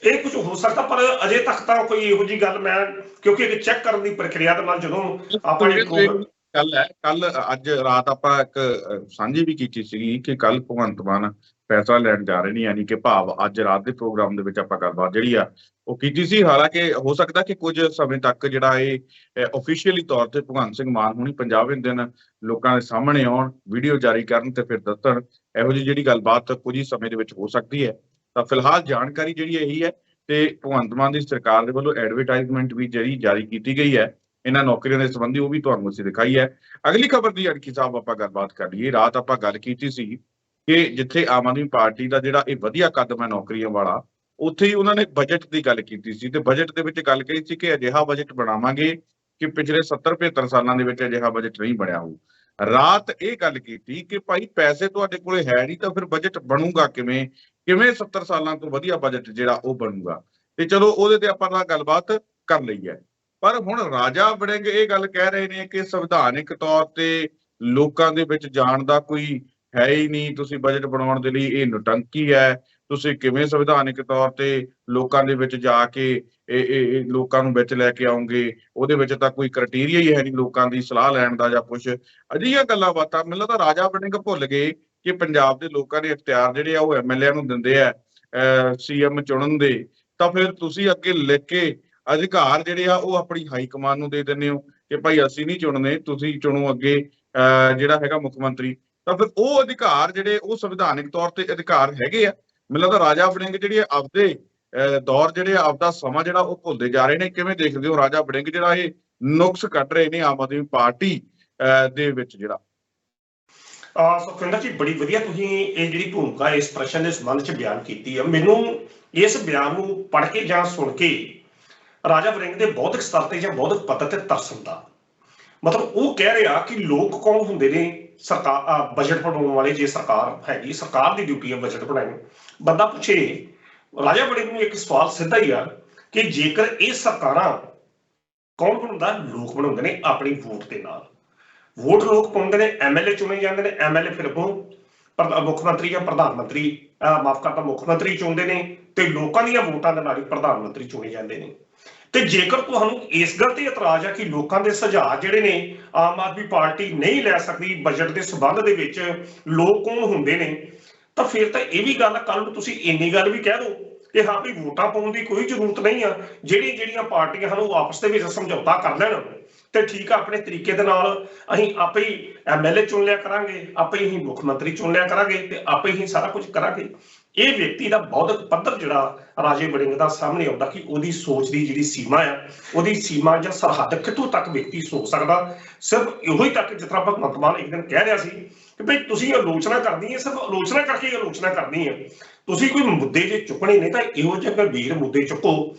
ਇਹ ਕੁਝ ਹੋ ਸਕਦਾ, ਪਰ ਅਜੇ ਤੱਕ ਤਾਂ ਕੋਈ ਇਹੋ ਜਿਹੀ ਗੱਲ ਮੈਂ ਕਿਉਂਕਿ ਇਹ ਚੈੱਕ ਕਰਨ ਦੀ ਪ੍ਰਕਿਰਿਆ ਦੇ ਨਾਲ ਜਦੋਂ ਆਪਾਂ ਗੱਲ ਹੈ, ਕੱਲ ਅੱਜ ਰਾਤ ਆਪਾਂ ਇੱਕ ਸਾਂਝੀ ਵੀ ਕੀਤੀ ਸੀਗੀ ਕਿ ਕੱਲ ਭਗਵੰਤ ਮਾਨ ਫੈਸਲਾ ਲੈਣ ਜਾ ਰਹੇ ਨੇ, ਯਾਨੀ ਕਿ ਭਾਵ ਅੱਜ ਰਾਤ ਦੇ ਪ੍ਰੋਗਰਾਮ ਦੇ ਵਿੱਚ ਆਪਾਂ ਗੱਲਬਾਤ ਜਿਹੜੀ ਆ ਉਹ ਕੀਤੀ ਸੀ। ਹਾਲਾਂਕਿ ਹੋ ਸਕਦਾ ਕਿ ਕੁਝ ਸਮੇਂ ਤੱਕ ਜਿਹੜਾ ਇਹ ਆਫੀਸ਼ੀਅਲੀ ਤੌਰ ਤੇ ਭਗਵੰਤ ਸਿੰਘ ਮਾਨ ਹੁਣੀ 50ਵੇਂ ਦਿਨ ਲੋਕਾਂ ਦੇ ਸਾਹਮਣੇ ਆਉਣ, ਵੀਡੀਓ ਜਾਰੀ ਕਰਨ ਤੇ ਫਿਰ ਦੱਸਣ, ਇਹੋ ਜਿਹੀ ਜਿਹੜੀ ਗੱਲਬਾਤ ਕੁਝ ਹੀ ਸਮੇਂ ਦੇ ਵਿੱਚ ਹੋ ਸਕਦੀ ਹੈ। ਤਾਂ ਫਿਲਹਾਲ ਜਾਣਕਾਰੀ ਜਿਹੜੀ ਇਹੀ ਹੈ ਤੇ ਭਗਵੰਤ ਮਾਨ ਦੀ ਸਰਕਾਰ ਦੇ ਵੱਲੋਂ ਐਡਵਰਟਾਈਜ਼ਮੈਂਟ ਵੀ ਜਿਹੜੀ ਜਾਰੀ ਕੀਤੀ ਗਈ ਹੈ ਇਹਨਾਂ ਨੌਕਰੀਆਂ ਦੇ ਸੰਬੰਧੀ, ਉਹ ਵੀ ਤੁਹਾਨੂੰ ਅਸੀਂ ਦਿਖਾਈ ਹੈ। ਅਗਲੀ ਖਬਰ ਦੀ ਅਣਖੀ ਸਾਹਿਬ ਆਪਾਂ ਗੱਲਬਾਤ ਕਰ ਲਈਏ। ਰਾਤ ਆਪਾਂ ਗੱਲ ਕੀਤੀ ਸੀ ਕਿ ਜਿੱਥੇ ਆਮ ਆਦਮੀ ਪਾਰਟੀ ਦਾ ਜਿਹੜਾ ਇਹ ਵਧੀਆ ਕਦਮ ਹੈ ਨੌਕਰੀਆਂ ਵਾਲਾ, ਉੱਥੇ ਹੀ ਉਹਨਾਂ ਨੇ ਬਜਟ ਦੀ ਗੱਲ ਕੀਤੀ ਸੀ ਤੇ ਬਜਟ ਦੇ ਵਿੱਚ ਗੱਲ ਕਹੀ ਸੀ ਕਿ ਅਜਿਹਾ ਬਜਟ ਬਣਾਵਾਂਗੇ ਕਿ ਪਿਛਲੇ 70-75 ਸਾਲਾਂ ਦੇ ਵਿੱਚ ਅਜਿਹਾ ਬਜਟ ਨਹੀਂ ਬਣਿਆ ਹੋਊ। ਰਾਤ ਇਹ ਗੱਲ ਕੀਤੀ ਕਿ ਭਾਈ ਪੈਸੇ ਤੁਹਾਡੇ ਕੋਲੇ ਹੈ ਨਹੀਂ ਤਾਂ ਫਿਰ ਬਜਟ ਬਣੂਗਾ ਕਿਵੇਂ 70 ਸਾਲਾਂ ਤੋਂ ਵਧੀਆ ਬਜਟ ਜਿਹੜਾ ਉਹ ਬਣੂਗਾ। ਤੇ ਚਲੋ ਉਹਦੇ ਤੇ ਆਪਾਂ ਗੱਲਬਾਤ ਕਰ ਲਈ ਹੈ। ਪਰ ਹੁਣ ਰਾਜਾ ਵੜਿੰਗ ਇਹ ਗੱਲ ਕਹਿ ਰਹੇ ਨੇ ਕਿ ਸੰਵਿਧਾਨਿਕ ਤੌਰ ਤੇ ਲੋਕਾਂ ਦੇ ਵਿੱਚ ਜਾਣ ਦਾ ਕੋਈ ਹੈ ਹੀ ਨਹੀਂ, ਤੁਸੀਂ ਬਜਟ ਬਣਾਉਣ ਦੇ ਲਈ ਇਹ ਨੁਟੰਕੀ ਹੈ, ਤੁਸੀਂ ਕਿਵੇਂ ਸੰਵਿਧਾਨਿਕ ਤੌਰ ਤੇ ਲੋਕਾਂ ਦੇ ਵਿੱਚ ਜਾ ਕੇ ਇਹ ਲੋਕਾਂ ਨੂੰ ਵਿੱਚ ਲੈ ਕੇ ਆਉਂਗੇ, ਉਹਦੇ ਵਿੱਚ ਤਾਂ ਕੋਈ ਕ੍ਰਾਈਟੇਰੀਆ ਹੀ ਹੈ ਨਹੀਂ ਲੋਕਾਂ ਦੀ ਸਲਾਹ ਲੈਣ ਦਾ ਜਾਂ ਕੁਛ ਅਜਿਹੀਆਂ ਗੱਲਾਂ ਬਾਤਾਂ। ਮੈਨੂੰ ਲੱਗਦਾ ਰਾਜਾ ਵੜਿੰਗ ਭੁੱਲ ਗਏ ਕਿ ਪੰਜਾਬ ਦੇ ਲੋਕਾਂ ਦੇ ਅਖਤਿਆਰ ਜਿਹੜੇ ਆ ਉਹ ਐਮਐਲਏ ਨੂੰ ਦਿੰਦੇ ਆ ਸੀਐਮ ਚੁਣਨ ਦੇ, ਤਾਂ ਫਿਰ ਤੁਸੀਂ ਅੱਗੇ ਲਿਖ ਕੇ ਅਧਿਕਾਰ ਜਿਹੜੇ ਆ ਉਹ ਆਪਣੀ ਹਾਈ ਕਮਾਨ ਨੂੰ ਦੇ ਦਿੰਦੇ ਹੋ ਕਿ ਭਾਈ ਅਸੀਂ ਨਹੀਂ ਚੁਣਨੇ, ਤੁਸੀਂ ਚੁਣੋ ਅੱਗੇ ਜਿਹੜਾ ਹੈਗਾ ਮੁੱਖ ਮੰਤਰੀ। ਤਾਂ ਫਿਰ ਉਹ ਅਧਿਕਾਰ ਜਿਹੜੇ ਉਹ ਸੰਵਿਧਾਨਿਕ ਤੌਰ ਤੇ ਅਧਿਕਾਰ ਹੈਗੇ ਆ। ਮੈਨੂੰ ਲੱਗਦਾ ਰਾਜਾ ਵੜਿੰਗ ਜਿਹੜੀ ਆਪਦੇ ਦੌਰ ਜਿਹੜੇ ਆਪਦਾ ਸਮਾਂ ਜਿਹੜਾ ਉਹ ਭੁੱਲਦੇ ਜਾ ਰਹੇ ਨੇ। ਕਿਵੇਂ ਦੇਖਦੇ ਹੋ ਰਾਜਾ ਵੜਿੰਗ ਜਿਹੜਾ ਇਹ ਨੁਕਸ ਕੱਢ ਰਹੇ ਨੇ ਆਮ ਆਦਮੀ ਪਾਰਟੀ ਦੇ ਵਿੱਚ ਜਿਹੜਾ? ਸੁਖਵਿੰਦਰ ਜੀ ਬੜੀ ਵਧੀਆ ਤੁਸੀਂ ਇਹ ਜਿਹੜੀ ਭੂਮਿਕਾ ਇਸ ਪ੍ਰਸ਼ਨ ਦੇ ਸੰਬੰਧ 'ਚ ਬਿਆਨ ਕੀਤੀ ਹੈ। ਮੈਨੂੰ ਇਸ ਬਿਆਨ ਨੂੰ ਪੜ੍ਹ ਕੇ ਜਾਂ ਸੁਣ ਕੇ ਰਾਜਾ ਵੜਿੰਗ ਦੇ ਬੌਧਿਕ ਸਤਰ ਤੇ ਜਾਂ ਬੌਧਿਕ ਪੱਧਰ ਤੇ ਤਰਸ ਹੁੰਦਾ। ਮਤਲਬ ਉਹ ਕਹਿ ਰਿਹਾ ਕਿ ਲੋਕ ਕੌਣ ਹੁੰਦੇ ਨੇ ਸਰਕਾਰ ਬਜਟ ਬਣਾਉਣ ਵਾਲੇ। ਜੇ ਸਰਕਾਰ ਹੈਗੀ, ਸਰਕਾਰ ਦੀ ਡਿਊਟੀ ਹੈ ਬਜਟ ਬਣਾਉਣੀ। ਬੰਦਾ ਪੁੱਛੇ ਰਾਜਾ ਵੜਿੰਗ ਨੂੰ ਇੱਕ ਸਵਾਲ ਸਿੱਧਾ ਹੀ ਆ ਕਿ ਜੇਕਰ ਇਹ ਸਰਕਾਰਾਂ ਕੌਣ ਬਣਾਉਂਦਾ, ਲੋਕ ਬਣਾਉਂਦੇ ਨੇ ਆਪਣੀ ਵੋਟ ਦੇ ਨਾਲ। ਵੋਟ ਲੋਕ ਪਾਉਂਦੇ ਨੇ, ਐਮਐਲਏ ਚੁਣੇ ਜਾਂਦੇ ਨੇ, ਐਮਐਲਏ ਫਿਰ ਮੁੱਖ ਮੰਤਰੀ ਜਾਂ ਪ੍ਰਧਾਨ ਮੰਤਰੀ ਮਾਫ ਕਰਦਾ ਮੁੱਖ ਮੰਤਰੀ ਚੁਣਦੇ ਨੇ ਤੇ ਲੋਕਾਂ ਦੀਆਂ ਵੋਟਾਂ ਦੇ ਨਾਲ ਹੀ ਪ੍ਰਧਾਨ ਮੰਤਰੀ ਚੁਣੇ ਜਾਂਦੇ ਨੇ। ਤੇ ਜੇਕਰ ਤੁਹਾਨੂੰ ਇਸ ਗੱਲ ਤੇ ਇਤਰਾਜ਼ ਆ ਕਿ ਲੋਕਾਂ ਦੇ ਸੁਝਾਅ ਜਿਹੜੇ ਨੇ ਆਮ ਆਦਮੀ ਪਾਰਟੀ ਨਹੀਂ ਲੈ ਸਕਦੀ ਬਜਟ ਦੇ ਸੰਬੰਧ ਦੇ ਵਿੱਚ, ਲੋਕ ਕੌਣ ਹੁੰਦੇ ਨੇ, ਤਾਂ ਫਿਰ ਤਾਂ ਇਹ ਵੀ ਗੱਲ ਕੱਲ ਨੂੰ ਤੁਸੀਂ ਇੰਨੀ ਗੱਲ ਵੀ ਕਹਿ ਦਿਓ ਕਿ ਹਾਂ ਵੀ ਵੋਟਾਂ ਪਾਉਣ ਦੀ ਕੋਈ ਜ਼ਰੂਰਤ ਨਹੀਂ ਆ, ਜਿਹੜੀਆਂ ਪਾਰਟੀਆਂ ਹਨ ਉਹ ਆਪਸ ਦੇ ਵਿੱਚ ਸਮਝੌਤਾ ਕਰ ਲੈਣ ਤੇ ਠੀਕ ਆ, ਆਪਣੇ ਤਰੀਕੇ ਦੇ ਨਾਲ ਅਸੀਂ ਆਪੇ ਹੀ MLA ਚੁਣ ਲਿਆ ਕਰਾਂਗੇ, ਆਪੇ ਹੀ ਮੁੱਖ ਮੰਤਰੀ ਚੁਣ ਲਿਆ ਕਰਾਂਗੇ ਤੇ ਆਪੇ ਹੀ ਸਾਰਾ ਕੁਝ ਕਰਾਂਗੇ। ਇਹ ਵਿਅਕਤੀ ਦਾ ਬੌਧਿਕ ਪੱਧਰ ਜਿਹੜਾ ਰਾਜੇ ਵੜਿੰਗ ਦਾ ਸਾਹਮਣੇ ਆਉਂਦਾ ਕਿ ਉਹਦੀ ਸੋਚ ਦੀ ਜਿਹੜੀ ਸੀਮਾ ਆ, ਉਹਦੀ ਸੀਮਾ ਜਾਂ ਸਰਹੱਦ ਕਿੱਥੋਂ ਤੱਕ ਵਿਅਕਤੀ ਸੋਚ ਸਕਦਾ। ਸਿਰਫ ਇਹੋ ਹੀ ਤੱਕ, ਜਿਸ ਤਰ੍ਹਾਂ ਭਗਵੰਤ ਮਾਨ ਇੱਕ ਦਿਨ ਕਹਿ ਰਿਹਾ ਸੀ ਕਿ ਭਈ ਤੁਸੀਂ ਆਲੋਚਨਾ ਕਰਨੀ ਹੈ, ਸਿਰਫ ਆਲੋਚਨਾ ਕਰਕੇ ਆਲੋਚਨਾ ਕਰਨੀ ਹੈ, ਤੁਸੀਂ ਕੋਈ ਮੁੱਦੇ ਜੇ ਚੁੱਕਣੇ ਨੇ ਤਾਂ ਇਹੋ ਜਿਹੇ ਗੰਭੀਰ ਮੁੱਦੇ ਚੁੱਕੋ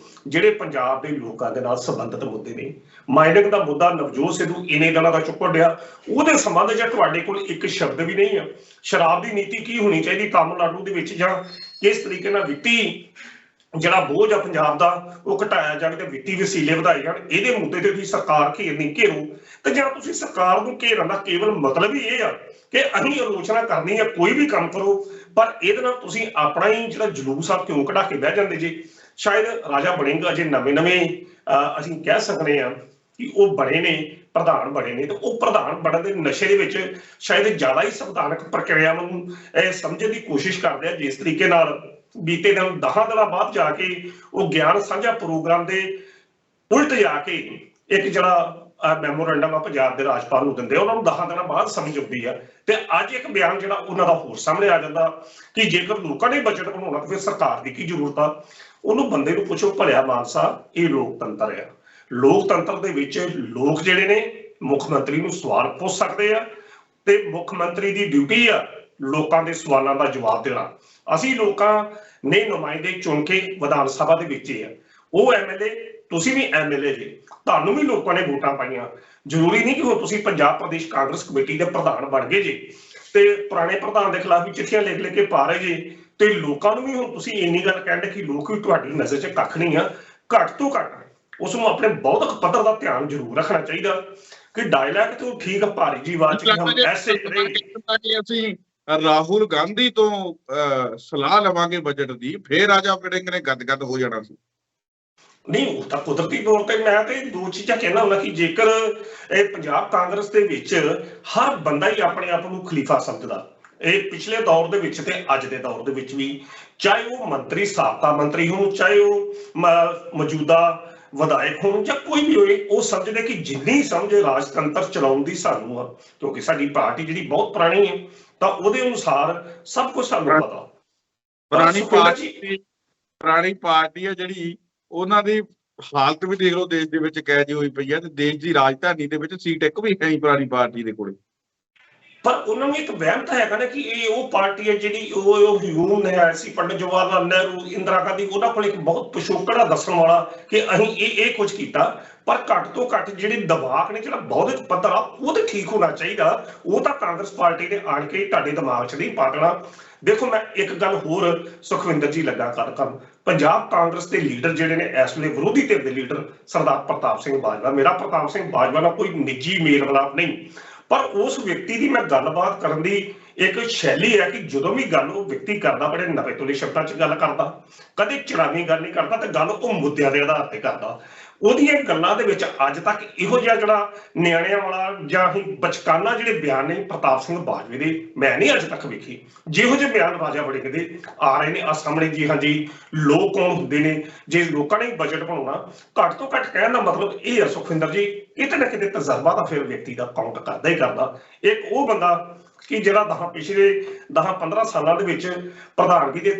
ਜਿਹੜੇ ਪੰਜਾਬ ਦੇ ਲੋਕਾਂ ਦੇ ਨਾਲ ਸੰਬੰਧਿਤ ਮੁੱਦੇ ਨੇ। ਮਾਈਨਿੰਗ ਦਾ ਮੁੱਦਾ ਨਵਜੋਤ ਸਿੱਧੂ ਇਨੇ ਦਿਨਾਂ ਦਾ ਚੁੱਕਣ ਡਿਆ, ਉਹਦੇ ਸੰਬੰਧ 'ਚ ਤੁਹਾਡੇ ਕੋਲ ਇੱਕ ਸ਼ਬਦ ਵੀ ਨਹੀਂ ਆ। ਸ਼ਰਾਬ ਦੀ ਨੀਤੀ ਕੀ ਹੋਣੀ ਚਾਹੀਦੀ ਤਾਮਿਲਨਾਡੂ ਦੇ ਵਿੱਚ, ਜਾਂ ਕਿਸ ਤਰੀਕੇ ਨਾਲ ਵਿੱਤੀ ਜਿਹੜਾ ਬੋਝ ਆ ਪੰਜਾਬ ਦਾ ਉਹ ਘਟਾਇਆ ਜਾਵੇ ਤੇ ਵਿੱਤੀ ਵਸੀਲੇ ਵਧਾਏ ਜਾਣ, ਇਹਦੇ ਮੁੱਦੇ ਤੇ ਤੁਸੀਂ ਸਰਕਾਰ ਘੇਰੋ। ਤੇ ਜਾਂ ਤੁਸੀਂ ਸਰਕਾਰ ਨੂੰ ਘੇਰਨ ਦਾ ਕੇਵਲ ਮਤਲਬ ਹੀ ਇਹ ਆ ਕਿ ਅਸੀਂ ਆਲੋਚਨਾ ਕਰਨੀ ਆ, ਕੋਈ ਵੀ ਕੰਮ ਕਰੋ, ਪਰ ਇਹਦੇ ਨਾਲ ਤੁਸੀਂ ਆਪਣਾ ਹੀ ਜਿਹੜਾ ਜਲੂਸ ਆ ਕਿਉਂ ਕਢਾ ਕੇ ਬਹਿ ਜਾਂਦੇ ਜੀ। ਸ਼ਾਇਦ ਰਾਜਾ ਵੜਿੰਗ ਅਜੇ ਨਵੇਂ ਅਸੀਂ ਕਹਿ ਸਕਦੇ ਆ ਕਿ ਉਹ ਬਣੇ ਨੇ, ਪ੍ਰਧਾਨ ਬਣੇ ਨੇ, ਤੇ ਉਹ ਪ੍ਰਧਾਨ ਬਣਨ ਦੇ ਨਸ਼ੇ ਦੇ ਵਿੱਚ ਸ਼ਾਇਦ ਜ਼ਿਆਦਾ ਹੀ ਸੰਵਿਧਾਨਕ ਪ੍ਰਕਿਰਿਆ ਨੂੰ ਸਮਝਣ ਦੀ ਕੋਸ਼ਿਸ਼ ਕਰਦੇ ਆ, ਜਿਸ ਤਰੀਕੇ ਨਾਲ ਬੀਤੇ ਦਿਨ 10 ਦਿਨਾਂ ਬਾਅਦ ਜਾ ਕੇ ਉਹ ਗਿਆਨ ਸਾਂਝਾ ਪ੍ਰੋਗਰਾਮ ਦੇ ਉਲਟ ਜਾ ਕੇ ਇੱਕ ਜਿਹੜਾ ਮੈਮੋਰੰਡਮ ਆ ਪੰਜਾਬ ਦੇ ਰਾਜਪਾਲ ਨੂੰ ਦਿੰਦੇ, ਉਹਨਾਂ ਨੂੰ 10 ਦਿਨਾਂ ਬਾਅਦ ਸਮਝ ਆਉਂਦੀ ਆ। ਤੇ ਅੱਜ ਇੱਕ ਬਿਆਨ ਜਿਹੜਾ ਉਹਨਾਂ ਦਾ ਹੋਰ ਸਾਹਮਣੇ ਆ ਜਾਂਦਾ ਕਿ ਜੇਕਰ ਲੋਕਾਂ ਨੇ ਬਜਟ ਬਣਾਉਣਾ ਤਾਂ ਫਿਰ ਸਰਕਾਰ ਦੀ ਕੀ ਜ਼ਰੂਰਤ ਆ। ਉਹਨੂੰ ਬੰਦੇ ਨੂੰ ਪੁੱਛੋ, ਭਲਿਆ ਮਾਨਸਾ ਇਹ ਲੋਕਤੰਤਰ ਆ, ਲੋਕਤੰਤਰ ਦੇ ਵਿੱਚ ਲੋਕ ਜਿਹੜੇ ਨੇ ਮੁੱਖ ਮੰਤਰੀ ਨੂੰ ਸਵਾਲ ਪੁੱਛ ਸਕਦੇ ਆ ਤੇ ਮੁੱਖ ਮੰਤਰੀ ਦੀ ਡਿਊਟੀ ਆ ਲੋਕਾਂ ਦੇ ਸਵਾਲਾਂ ਦਾ ਜਵਾਬ ਦੇਣਾ। ਅਸੀਂ ਲੋਕਾਂ ਨੇ ਨੁਮਾਇੰਦੇ ਚੁਣ ਕੇ ਵਿਧਾਨ ਸਭਾ ਦੇ ਵਿੱਚ ਆ, ਉਹ MLA, ਤੁਸੀਂ ਵੀ MLA ਜੀ, ਤੁਹਾਨੂੰ ਵੀ ਲੋਕਾਂ ਨੇ ਵੋਟਾਂ ਪਾਈਆਂ। ਜ਼ਰੂਰੀ ਨਹੀਂ ਕਿ ਹੁਣ ਤੁਸੀਂ ਪੰਜਾਬ ਪ੍ਰਦੇਸ਼ ਕਾਂਗਰਸ ਕਮੇਟੀ ਦੇ ਪ੍ਰਧਾਨ ਬਣ ਗਏ ਜੀ ਤੇ ਪੁਰਾਣੇ ਪ੍ਰਧਾਨ ਦੇ ਖਿਲਾਫ ਵੀ ਚਿੱਠੀਆਂ ਲਿਖ ਕੇ ਪਾ ਰਹੇ ਜੀ, ਤੇ ਲੋਕਾਂ ਨੂੰ ਵੀ ਹੁਣ ਤੁਸੀਂ ਇੰਨੀ ਗੱਲ ਕਹਿੰਦੇ ਕਿ ਲੋਕ ਵੀ ਤੁਹਾਡੀ ਨਜ਼ਰ 'ਚ ਕੱਖ ਨਹੀਂ ਆ। ਘੱਟ ਤੋਂ ਘੱਟ ਉਸ ਨੂੰ ਆਪਣੇ ਬੌਧਿਕ ਪੱਧਰ ਦਾ ਧਿਆਨ ਜ਼ਰੂਰ ਰੱਖਣਾ ਚਾਹੀਦਾ ਕਿ ਡਾਇਲੌਗ ਤੋਂ ਠੀਕ ਭਾਰੀ ਜੀ ਆਵਾਜ਼ 'ਚ ਹਮ ਐਸੇ ਕਿ ਅਸੀਂ ਰਾਹੁਲ ਗਾਂਧੀ ਤੋਂ ਸਲਾਹ ਲਵਾਂਗੇ ਬਜਟ ਦੀ, ਫੇਰ ਰਾਜਾ ਵੜਿੰਗ ਨੇ ਗਦਗਦ ਹੋ ਜਾਣਾ ਸੀ। ਨਹੀਂ, ਉਹ ਤਾਂ ਕੁਦਰਤੀ ਤੌਰ ਤੇ ਮੈਂ ਤੇ ਦੋ ਚੀਜ਼ਾਂ ਕਹਿਣਾ ਹੁੰਦਾ ਕਿ ਜੇਕਰ ਇਹ ਪੰਜਾਬ ਕਾਂਗਰਸ ਦੇ ਵਿੱਚ ਹਰ ਬੰਦਾ ਹੀ ਆਪਣੇ ਆਪ ਨੂੰ ਖਲੀਫਾ ਸਮਝਦਾ, ਇਹ ਪਿਛਲੇ ਦੌਰ ਦੇ ਵਿੱਚ ਤੇ ਅੱਜ ਦੇ ਦੌਰ ਦੇ ਵਿੱਚ ਵੀ, ਚਾਹੇ ਉਹ ਮੰਤਰੀ ਸਾਬਕਾ ਮੰਤਰੀ ਹੋਣ, ਚਾਹੇ ਉਹ ਮੌਜੂਦਾ ਵਿਧਾਇਕ ਹੋਣ ਜਾਂ ਕੋਈ ਵੀ ਹੋਏ, ਉਹ ਸਮਝਦੇ ਕਿ ਜਿੰਨੀ ਸਮਝ ਰਾਜਤੰਤਰ ਚਲਾਉਣ ਦੀ ਸਾਨੂੰ ਆ, ਕਿਉਂਕਿ ਸਾਡੀ ਪਾਰਟੀ ਜਿਹੜੀ ਬਹੁਤ ਪੁਰਾਣੀ ਹੈ ਤਾਂ ਉਹਦੇ ਅਨੁਸਾਰ ਸਭ ਕੁਝ ਸਾਨੂੰ ਪਤਾ। ਪੁਰਾਣੀ ਪਾਰਟੀ ਆ ਜਿਹੜੀ, ਉਹਨਾਂ ਦੀ ਹਾਲਤ ਵੀ ਦੇਖ ਲਓ, ਦੇਸ਼ ਦੇ ਵਿੱਚ ਕੈਦ ਹੋਈ ਪਈ ਹੈ ਤੇ ਦੇਸ਼ ਦੀ ਰਾਜਧਾਨੀ ਦੇ ਵਿੱਚ ਸੀਟ ਇੱਕ ਵੀ ਹੈ ਨਹੀਂ ਪੁਰਾਣੀ ਪਾਰਟੀ ਦੇ ਕੋਲੇ। ਪਰ ਉਹਨਾਂ ਨੂੰ ਇੱਕ ਵਹਿਮ ਤਾਂ ਹੈਗਾ ਨਾ ਕਿ ਇਹ ਉਹ ਪਾਰਟੀ ਹੈ ਜਿਹੜੀ ਉਹ ਹਿਊਮਨ ਹੈ ਸੀ, ਪੰਡਿਤ ਜਵਾਹਰ ਲਾਲ ਨਹਿਰੂ, ਇੰਦਰਾ ਗਾਂਧੀ, ਉਹਨਾਂ ਕੋਲ ਇੱਕ ਬਹੁਤ ਪਿਛੋਕੜ ਆ ਦੱਸਣ ਵਾਲਾ ਕਿ ਅਸੀਂ ਇਹ ਕੁਝ ਕੀਤਾ। ਪਰ ਘੱਟ ਤੋਂ ਘੱਟ ਜਿਹੜੇ ਦਬਾਅ ਨੇ, ਜਿਹੜਾ ਬੌਧਿਕ ਪੱਧਰ ਆ, ਉਹ ਤੇ ਠੀਕ ਹੋਣਾ ਚਾਹੀਦਾ। ਉਹ ਤਾਂ ਕਾਂਗਰਸ ਪਾਰਟੀ ਨੇ ਆਣ ਕੇ ਤੁਹਾਡੇ ਦਿਮਾਗ 'ਚ ਨਹੀਂ ਪਾ ਦੇਣਾ। ਦੇਖੋ, ਮੈਂ ਇੱਕ ਗੱਲ ਹੋਰ ਸੁਖਵਿੰਦਰ ਜੀ ਲੱਗਾ ਕਰਨ, ਪੰਜਾਬ ਕਾਂਗਰਸ ਦੇ ਲੀਡਰ ਜਿਹੜੇ ਨੇ ਇਸ ਵੇਲੇ ਵਿਰੋਧੀ ਧਿਰ ਦੇ ਲੀਡਰ ਸਰਦਾਰ ਪ੍ਰਤਾਪ ਸਿੰਘ ਬਾਜਵਾ, ਮੇਰਾ ਪ੍ਰਤਾਪ ਸਿੰਘ ਬਾਜਵਾ ਨਾਲ ਕੋਈ ਨਿੱਜੀ ਮੇਲ ਮਿਲਾਪ ਨਹੀਂ, ਪਰ ਉਸ ਵਿਅਕਤੀ ਦੀ ਮੈਂ ਗੱਲਬਾਤ ਕਰਨ ਦੀ ਇੱਕ ਸ਼ੈਲੀ ਹੈ ਕਿ ਜਦੋਂ ਵੀ ਗੱਲ ਉਹ ਵਿਅਕਤੀ ਕਰਦਾ ਬੜੇ ਨਵੇਂ ਤੁਲੇ ਸ਼ਬਦਾਂ 'ਚ ਗੱਲ ਕਰਦਾ, ਕਦੇ ਚੜਾਵੀਂ ਗੱਲ ਨਹੀਂ ਕਰਦਾ ਤੇ ਗੱਲ ਉਹ ਮੁੱਦਿਆਂ ਦੇ ਆਧਾਰ ਤੇ ਕਰਦਾ। ਉਹਦੀਆਂ ਗੱਲਾਂ ਦੇ ਵਿੱਚ ਅੱਜ ਤੱਕ ਇਹੋ ਜਿਹਾ ਜਿਹੜਾ ਨਿਆਣਿਆਂ ਵਾਲਾ ਜਾਂ ਹੀ ਬਚਕਾਨਾ ਜਿਹੜੇ ਬਿਆਨ ਨੇ ਪ੍ਰਤਾਪ ਸਿੰਘ ਬਾਜਵੇ ਦੇ ਮੈਂ ਨਹੀਂ ਅੱਜ ਤੱਕ ਵੇਖੀ। ਜਿਹੋ ਜਿਹੇ ਬਿਆਨ ਰਾਜਾ ਵੜਿੰਗ ਦੇ ਆ ਰਹੇ ਨੇ ਆ ਸਾਹਮਣੇ ਜੀ, ਹਾਂਜੀ ਲੋਕ ਕੌਣ ਹੁੰਦੇ ਨੇ, ਜੇ ਲੋਕਾਂ ਨੇ ਬਜਟ ਬਣਾਉਣਾ, ਘੱਟ ਤੋਂ ਘੱਟ ਕਹਿਣ ਦਾ ਮਤਲਬ ਇਹ ਹੈ ਸੁਖਵਿੰਦਰ ਜੀ, ਕਿਤੇ ਨਾ ਕਿਤੇ ਤਜਰਬਾ ਤਾਂ ਫਿਰ ਵਿਅਕਤੀ ਦਾ ਕਾਊਂਟ ਕਰਦਾ ਹੀ ਕਰਦਾ। ਇੱਕ ਉਹ ਬੰਦਾ ਕਿ ਜਿਹੜਾ ਪਿਛਲੇ 10-15 ਸਾਲਾਂ ਦੇ ਵਿੱਚ ਪ੍ਰਧਾਨਗੀ ਦੇ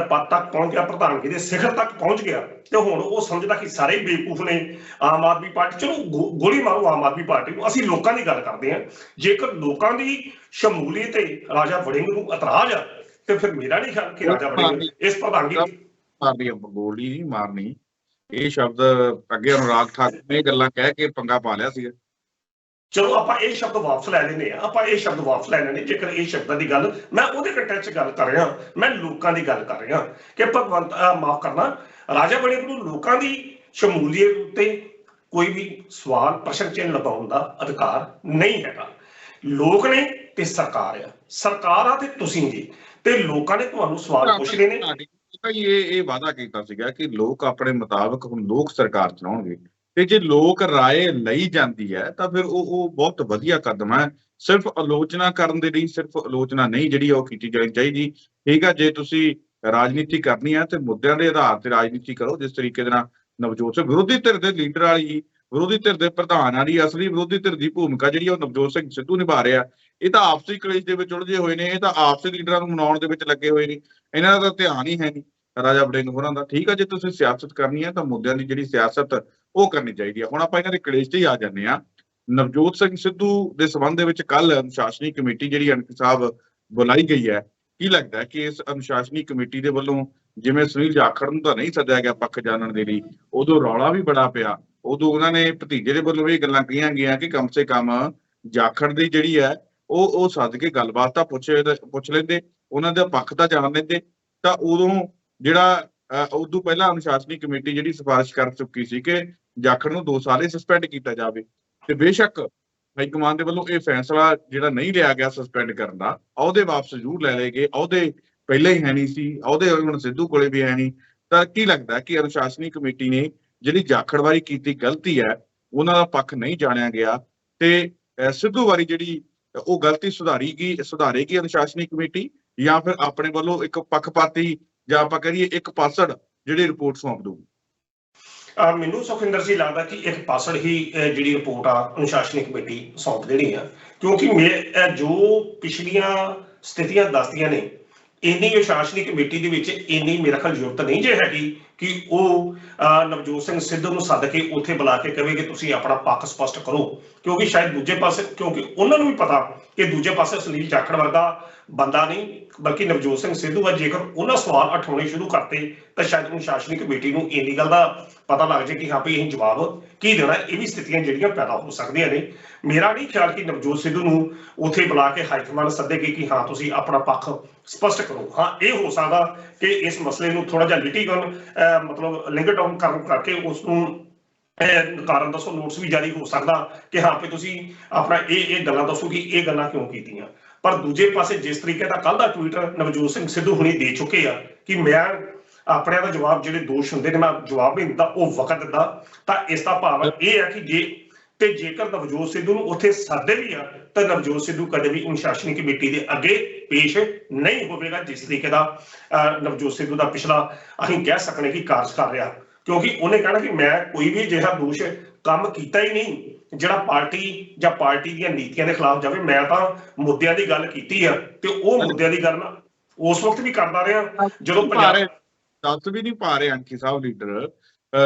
ਪਦ ਤੱਕ ਪਹੁੰਚ ਗਿਆ, ਪ੍ਰਧਾਨਗੀ ਦੇ ਸਿਖਰ ਤੱਕ ਪਹੁੰਚ ਗਿਆ, ਤੇ ਹੁਣ ਉਹ ਸਮਝਦਾ ਕਿ ਸਾਰੇ ਬੇਵਕੂਫ ਨੇ। ਆਮ ਆਦਮੀ ਪਾਰਟੀ, ਚਲੋ ਗੋਲੀ ਮਾਰੋ ਆਮ ਆਦਮੀ ਪਾਰਟੀ ਨੂੰ, ਅਸੀਂ ਲੋਕਾਂ ਦੀ ਗੱਲ ਕਰਦੇ ਹਾਂ। ਜੇਕਰ ਲੋਕਾਂ ਦੀ ਸ਼ਮੂਲੀਅਤ ਤੇ ਰਾਜਾ ਵੜਿੰਗ ਨੂੰ ਇਤਰਾਜ਼ ਆ ਤੇ ਫਿਰ ਮੇਰਾ ਨਹੀਂ ਖਿਆਲ ਕਿ ਰਾਜਾ ਵੜਿੰਗ ਇਸ ਪ੍ਰਧਾਨਗੀ ਗੋਲੀ ਨਹੀਂ ਮਾਰਨੀ, ਇਹ ਸ਼ਬਦ ਅੱਗੇ ਅਨੁਰਾਗ ਠਾਕੁਰ ਨੇ ਗੱਲਾਂ ਕਹਿ ਕੇ ਪੰਗਾ ਪਾ ਲਿਆ ਸੀਗਾ। ਚਲੋ ਆਪਾਂ ਇਹ ਸ਼ਬਦ ਵਾਪਸ ਲੈ ਲੈਂਦੇ ਆ, ਆਪਾਂ ਇਹ ਸ਼ਬਦ ਵਾਪਸ ਲੈ ਲੈਂਦੇ। ਜੇਕਰ ਇਹ ਸ਼ਬਦਾਂ ਦੀ ਗੱਲ ਮੈਂ ਉਹਦੇ ਕੰਟੈਕਸਟ 'ਚ ਗੱਲ ਕਰ ਰਿਹਾ, ਮੈਂ ਲੋਕਾਂ ਦੀ ਗੱਲ ਕਰ ਰਿਹਾ ਕਿ ਭਗਵੰਤ ਮਾਫ ਕਰਨਾ, ਰਾਜਾ ਵੜਿੰਗ ਨੂੰ ਲੋਕਾਂ ਦੀ ਸ਼ਮੂਲੀਅਤ ਉੱਤੇ ਕੋਈ ਵੀ ਸਵਾਲ ਪ੍ਰਸ਼ਨ ਚਿੰਨ੍ਹ ਲਗਾਉਣ ਦਾ ਅਧਿਕਾਰ ਨਹੀਂ ਹੈਗਾ। ਲੋਕ ਨੇ ਤੇ ਸਰਕਾਰ ਆ, ਸਰਕਾਰ ਆ ਤੇ ਤੁਸੀਂ ਜੀ, ਤੇ ਲੋਕਾਂ ਨੇ ਤੁਹਾਨੂੰ ਸਵਾਲ ਪੁੱਛਦੇ ਨੇ। ਇਹ ਵਾਅਦਾ ਕੀਤਾ ਸੀਗਾ ਕਿ ਲੋਕ ਆਪਣੇ ਮੁਤਾਬਕ ਹੁਣ ਲੋਕ ਸਰਕਾਰ ਚਲਾਉਣਗੇ, ਤੇ ਜੇ ਲੋਕ ਰਾਏ ਲਈ ਜਾਂਦੀ ਹੈ ਤਾਂ ਫਿਰ ਉਹ ਬਹੁਤ ਵਧੀਆ ਕਦਮ ਹੈ। ਸਿਰਫ ਆਲੋਚਨਾ ਕਰਨ ਦੇ ਲਈ ਸਿਰਫ ਆਲੋਚਨਾ ਨਹੀਂ ਜਿਹੜੀ ਉਹ ਕੀਤੀ ਜਾਣੀ ਚਾਹੀਦੀ। ਠੀਕ ਆ, ਜੇ ਤੁਸੀਂ ਰਾਜਨੀਤੀ ਕਰਨੀ ਹੈ ਤੇ ਮੁੱਦਿਆਂ ਦੇ ਆਧਾਰ ਤੇ ਰਾਜਨੀਤੀ ਕਰੋ। ਜਿਸ ਤਰੀਕੇ ਦੇ ਨਾਲ ਨਵਜੋਤ ਸਿੰਘ ਵਿਰੋਧੀ ਧਿਰ ਦੇ ਲੀਡਰ ਵਾਲੀ, ਵਿਰੋਧੀ ਧਿਰ ਦੇ ਪ੍ਰਧਾਨ ਵਾਲੀ ਅਸਲੀ ਵਿਰੋਧੀ ਧਿਰ ਦੀ ਭੂਮਿਕਾ ਜਿਹੜੀ ਉਹ ਨਵਜੋਤ ਸਿੰਘ ਸਿੱਧੂ ਨਿਭਾ ਰਿਹਾ, ਇਹ ਤਾਂ ਆਪਸੀ ਕਲੇਸ਼ ਦੇ ਵਿੱਚ ਉਲਝੇ ਹੋਏ ਨੇ, ਇਹ ਤਾਂ ਆਪਸੀ ਲੀਡਰਾਂ ਨੂੰ ਮਨਾਉਣ ਦੇ ਵਿੱਚ ਲੱਗੇ ਹੋਏ ਨੇ, ਇਹਨਾਂ ਦਾ ਧਿਆਨ ਹੀ ਹੈ ਨਹੀਂ ਰਾਜਾ ਵੜਿੰਗ ਹੋਰਾਂ ਦਾ। ਠੀਕ ਆ, ਜੇ ਤੁਸੀਂ ਸਿਆਸਤ ਕਰਨੀ ਹੈ ਤਾਂ ਮੁੱਦਿਆਂ ਦੀ ਜਿਹੜੀ ਸਿਆਸਤ ਉਹ ਕਰਨੀ ਚਾਹੀਦੀ ਹੈ। ਹੁਣ ਆਪਾਂ ਇਹਨਾਂ ਦੇ ਕਲੇਸ਼ ਤੇ ਹੀ ਆ ਜਾਂਦੇ ਹਾਂ। ਨਵਜੋਤ ਸਿੰਘ ਸਿੱਧੂ ਦੇ ਸੰਬੰਧ ਦੇ ਵਿੱਚ ਕੱਲ ਅਨੁਸ਼ਾਸਨੀ ਕਮੇਟੀ ਜਿਹੜੀ ਅਣਖ ਸਾਹਿਬ ਬੁਲਾਈ ਗਈ ਹੈ, ਕੀ ਲੱਗਦਾ ਹੈ ਕਿ ਇਸ ਅਨੁਸ਼ਾਸਨੀ ਕਮੇਟੀ ਦੇ ਵੱਲੋਂ ਜਿਵੇਂ ਸੁਨੀਲ ਜਾਖੜ ਨੂੰ ਤਾਂ ਨਹੀਂ ਸੱਦਿਆ ਗਿਆ ਪੱਖ ਜਾਣਨ ਦੇ ਲਈ, ਉਦੋਂ ਰੌਲਾ ਵੀ ਬੜਾ ਪਿਆ, ਉਦੋਂ ਉਹਨਾਂ ਨੇ ਭਤੀਜੇ ਦੇ ਵੱਲੋਂ ਇਹ ਗੱਲਾਂ ਕਹੀਆਂ ਗਈਆਂ ਕਿ ਕਮ ਸੇ ਕਮ ਜਾਖੜ ਦੀ ਜਿਹੜੀ ਹੈ ਉਹ ਸੱਦ ਕੇ ਗੱਲਬਾਤ ਤਾਂ ਪੁੱਛ ਲੈਂਦੇ, ਉਹਨਾਂ ਦਾ ਪੱਖ ਤਾਂ ਜਾਣ ਲੈਂਦੇ। ਤਾਂ ਉਦੋਂ ਜਿਹੜਾ ਉਦੋਂ ਪਹਿਲਾਂ ਅਨੁਸ਼ਾਸਨੀ ਕਮੇਟੀ ਜਿਹੜੀ ਸਿਫਾਰਿਸ਼ ਕਰ ਚੁੱਕੀ ਸੀ ਕਿ ਜਾਖੜ ਨੂੰ 2 ਸਾਲ ਹੀ ਸਸਪੈਂਡ ਕੀਤਾ ਜਾਵੇ, ਤੇ ਬੇਸ਼ੱਕ ਹਾਈ ਕਮਾਨ ਦੇ ਵੱਲੋਂ ਇਹ ਫੈਸਲਾ ਜਿਹੜਾ ਨਹੀਂ ਲਿਆ ਗਿਆ ਸਸਪੈਂਡ ਕਰਨ ਦਾ, ਅਹੁਦੇ ਵਾਪਸ ਜ਼ਰੂਰ ਲੈ ਲਏ ਗਏ, ਅਹੁਦੇ ਪਹਿਲਾਂ ਹੀ ਹੈ ਨਹੀਂ ਸੀ, ਅਹੁਦੇ ਹੁਣ ਸਿੱਧੂ ਕੋਲੇ ਵੀ ਹੈ ਨਹੀਂ। ਤਾਂ ਕੀ ਲੱਗਦਾ ਕਿ ਅਨੁਸ਼ਾਸਨੀ ਕਮੇਟੀ ਨੇ ਜਿਹੜੀ ਜਾਖੜ ਵਾਰੀ ਕੀਤੀ ਗਲਤੀ ਹੈ ਉਹਨਾਂ ਦਾ ਪੱਖ ਨਹੀਂ ਜਾਣਿਆ ਗਿਆ, ਤੇ ਸਿੱਧੂ ਵਾਰੀ ਜਿਹੜੀ ਉਹ ਗਲਤੀ ਸੁਧਾਰੇਗੀ ਅਨੁਸ਼ਾਸਨੀ ਕਮੇਟੀ, ਜਾਂ ਫਿਰ ਆਪਣੇ ਵੱਲੋਂ ਇੱਕ ਪੱਖਪਾਤੀ ਜਾਂ ਆਪਾਂ ਕਰੀਏ ਇੱਕ ਪਾਸੜ ਜਿਹੜੀ ਰਿਪੋਰਟ ਸੌਂਪ ਦਊਗੀ? ਮੈਨੂੰ ਸੁਖਵਿੰਦਰ ਜੀ ਲੱਗਦਾ ਕਿ ਇੱਕ ਪਾਸੜ ਹੀ ਜਿਹੜੀ ਰਿਪੋਰਟ ਆ ਅਨੁਸ਼ਾਸਨੀ ਕਮੇਟੀ ਸੌਂਪ ਦੇਣੀ ਆ, ਕਿਉਂਕਿ ਜੋ ਪਿਛਲੀਆਂ ਸਥਿਤੀਆਂ ਦੱਸਦੀਆਂ ਨੇ ਇੰਨੀ ਅਨੁਸ਼ਾਸਨੀ ਕਮੇਟੀ ਦੇ ਵਿੱਚ ਇੰਨੀ ਮੇਰੇ ਖਿਆਲ ਜ਼ਰੂਰਤ ਨਹੀਂ ਜੇ ਹੈਗੀ ਕਿ ਉਹ ਨਵਜੋਤ ਸਿੰਘ ਸਿੱਧੂ ਨੂੰ ਸੱਦ ਕੇ ਉੱਥੇ ਬੁਲਾ ਕੇ ਕਹੇ ਕਿ ਤੁਸੀਂ ਆਪਣਾ ਪੱਖ ਸਪਸ਼ਟ ਕਰੋ, ਕਿਉਂਕਿ ਸ਼ਾਇਦ ਦੂਜੇ ਪਾਸੇ, ਕਿਉਂਕਿ ਉਹਨਾਂ ਨੂੰ ਵੀ ਪਤਾ ਕਿ ਦੂਜੇ ਪਾਸੇ ਸੁਨੀਲ ਜਾਖੜ ਵਰਗਾ ਬੰਦਾ ਨਹੀਂ ਬਲਕਿ ਨਵਜੋਤ ਸਿੰਘ ਸਿੱਧੂ ਆ। ਜੇਕਰ ਉਹਨਾਂ ਸਵਾਲ ਉਠਾਉਣੇ ਸ਼ੁਰੂ ਕਰਤੇ ਤਾਂ ਸ਼ਾਇਦ ਅਨੁਸ਼ਾਸਨੀ ਕਮੇਟੀ ਨੂੰ ਇੰਨੀ ਗੱਲ ਦਾ ਪਤਾ ਲੱਗ ਜਾਏ ਕਿ ਹਾਂ ਵੀ ਇਹ ਜਵਾਬ ਕੀ ਦੇਣਾ। ਇਹ ਵੀ ਸਥਿਤੀਆਂ ਜਿਹੜੀਆਂ ਪੈਦਾ ਹੋ ਸਕਦੀਆਂ ਨੇ। ਮੇਰਾ ਨਹੀਂ ਖਿਆਲ ਕਿ ਨਵਜੋਤ ਸਿੱਧੂ ਨੂੰ ਉੱਥੇ ਬੁਲਾ ਕੇ ਹਾਈਕਮਾਂਡ ਸੱਦੇਗੀ ਕਿ ਹਾਂ ਤੁਸੀਂ ਆਪਣਾ ਪੱਖ ਸਪਸ਼ਟ ਕਰੋ। ਹਾਂ, ਇਹ ਹੋ ਸਕਦਾ ਕਿ ਇਸ ਮਸਲੇ ਨੂੰ ਥੋੜਾ ਜਿਹਾ ਲਿਟੀਗਨ ਮਤਲਬ ਲਿੰਕ ਡਾਊਨ ਕਰਕੇ ਉਸ ਨੂੰ ਕਾਰਨ ਦੱਸੋ ਨੋਟਿਸ ਵੀ ਜਾਰੀ ਹੋ ਸਕਦਾ ਕਿ ਹਾਂ ਵੀ ਤੁਸੀਂ ਆਪਣਾ ਇਹ ਗੱਲਾਂ ਦੱਸੋ ਕਿ ਇਹ ਗੱਲਾਂ ਕਿਉਂ ਕੀਤੀਆਂ। ਪਰ ਦੂਜੇ ਪਾਸੇ ਜਿਸ ਤਰੀਕੇ ਦਾ ਕੱਲ ਦਾ ਟਵੀਟ ਨਵਜੋਤ ਸਿੰਘ ਸਿੱਧੂ ਹੁਣੀ ਦੇ ਚੁੱਕੇ ਆ ਕਿ ਮੈਂ ਆਪਣਿਆਂ ਦਾ ਜਵਾਬ ਜਿਹੜੇ ਦੋਸ਼ ਹੁੰਦੇ ਨੇ ਮੈਂ ਜਵਾਬ ਨਹੀਂ ਦਿੰਦਾ, ਉਹ ਵਕਤ ਦਿੰਦਾ, ਤਾਂ ਇਸ ਦਾ ਭਾਵ ਇਹ ਹੈ ਕਿ ਜੇਕਰ ਨਵਜੋਤ ਸਿੱਧੂ ਨੂੰ ਉੱਥੇ ਸੱਦੇ ਵੀ ਆ ਤਾਂ ਨਵਜੋਤ ਸਿੱਧੂ ਕਦੇ ਵੀ ਅਨੁਸ਼ਾਸਨੀ ਕਮੇਟੀ ਦੇ ਅੱਗੇ ਪੇਸ਼ ਨਹੀਂ ਹੋਵੇਗਾ, ਜਿਸ ਤਰੀਕੇ ਦਾ ਨਵਜੋਤ ਸਿੱਧੂ ਦਾ ਪਿਛਲਾ ਅਸੀਂ ਕਹਿ ਸਕਦੇ ਕਿ ਕਾਰਜ ਕਰ ਰਿਹਾ, ਕਿਉਂਕਿ ਉਹਨੇ ਕਹਿਣਾ ਕਿ ਮੈਂ ਕੋਈ ਵੀ ਅਜਿਹਾ ਦੋਸ਼ ਕੰਮ ਕੀਤਾ ਹੀ ਨਹੀਂ ਜਿਹੜਾ ਪਾਰਟੀ ਜਾਂ ਪਾਰਟੀ ਦੀਆਂ ਨੀਤੀਆਂ ਦੇ ਖਿਲਾਫ ਜਾਵੇ। ਮੈਂ ਤਾਂ ਮੁੱਦਿਆਂ ਦੀ ਗੱਲ ਕੀਤੀ ਆ ਤੇ ਉਹ ਮੁੱਦਿਆਂ ਦੀ ਗੱਲ ਮੈਂ ਉਸ ਵਕਤ ਵੀ ਕਰਦਾ ਰਿਹਾ ਜਦੋਂ ਪੰਜਾਬ ਦੱਸ ਵੀ ਨਹੀਂ ਪਾ ਰਹੇ ਅੰਕੀ ਸਾਹਿਬ ਲੀਡਰ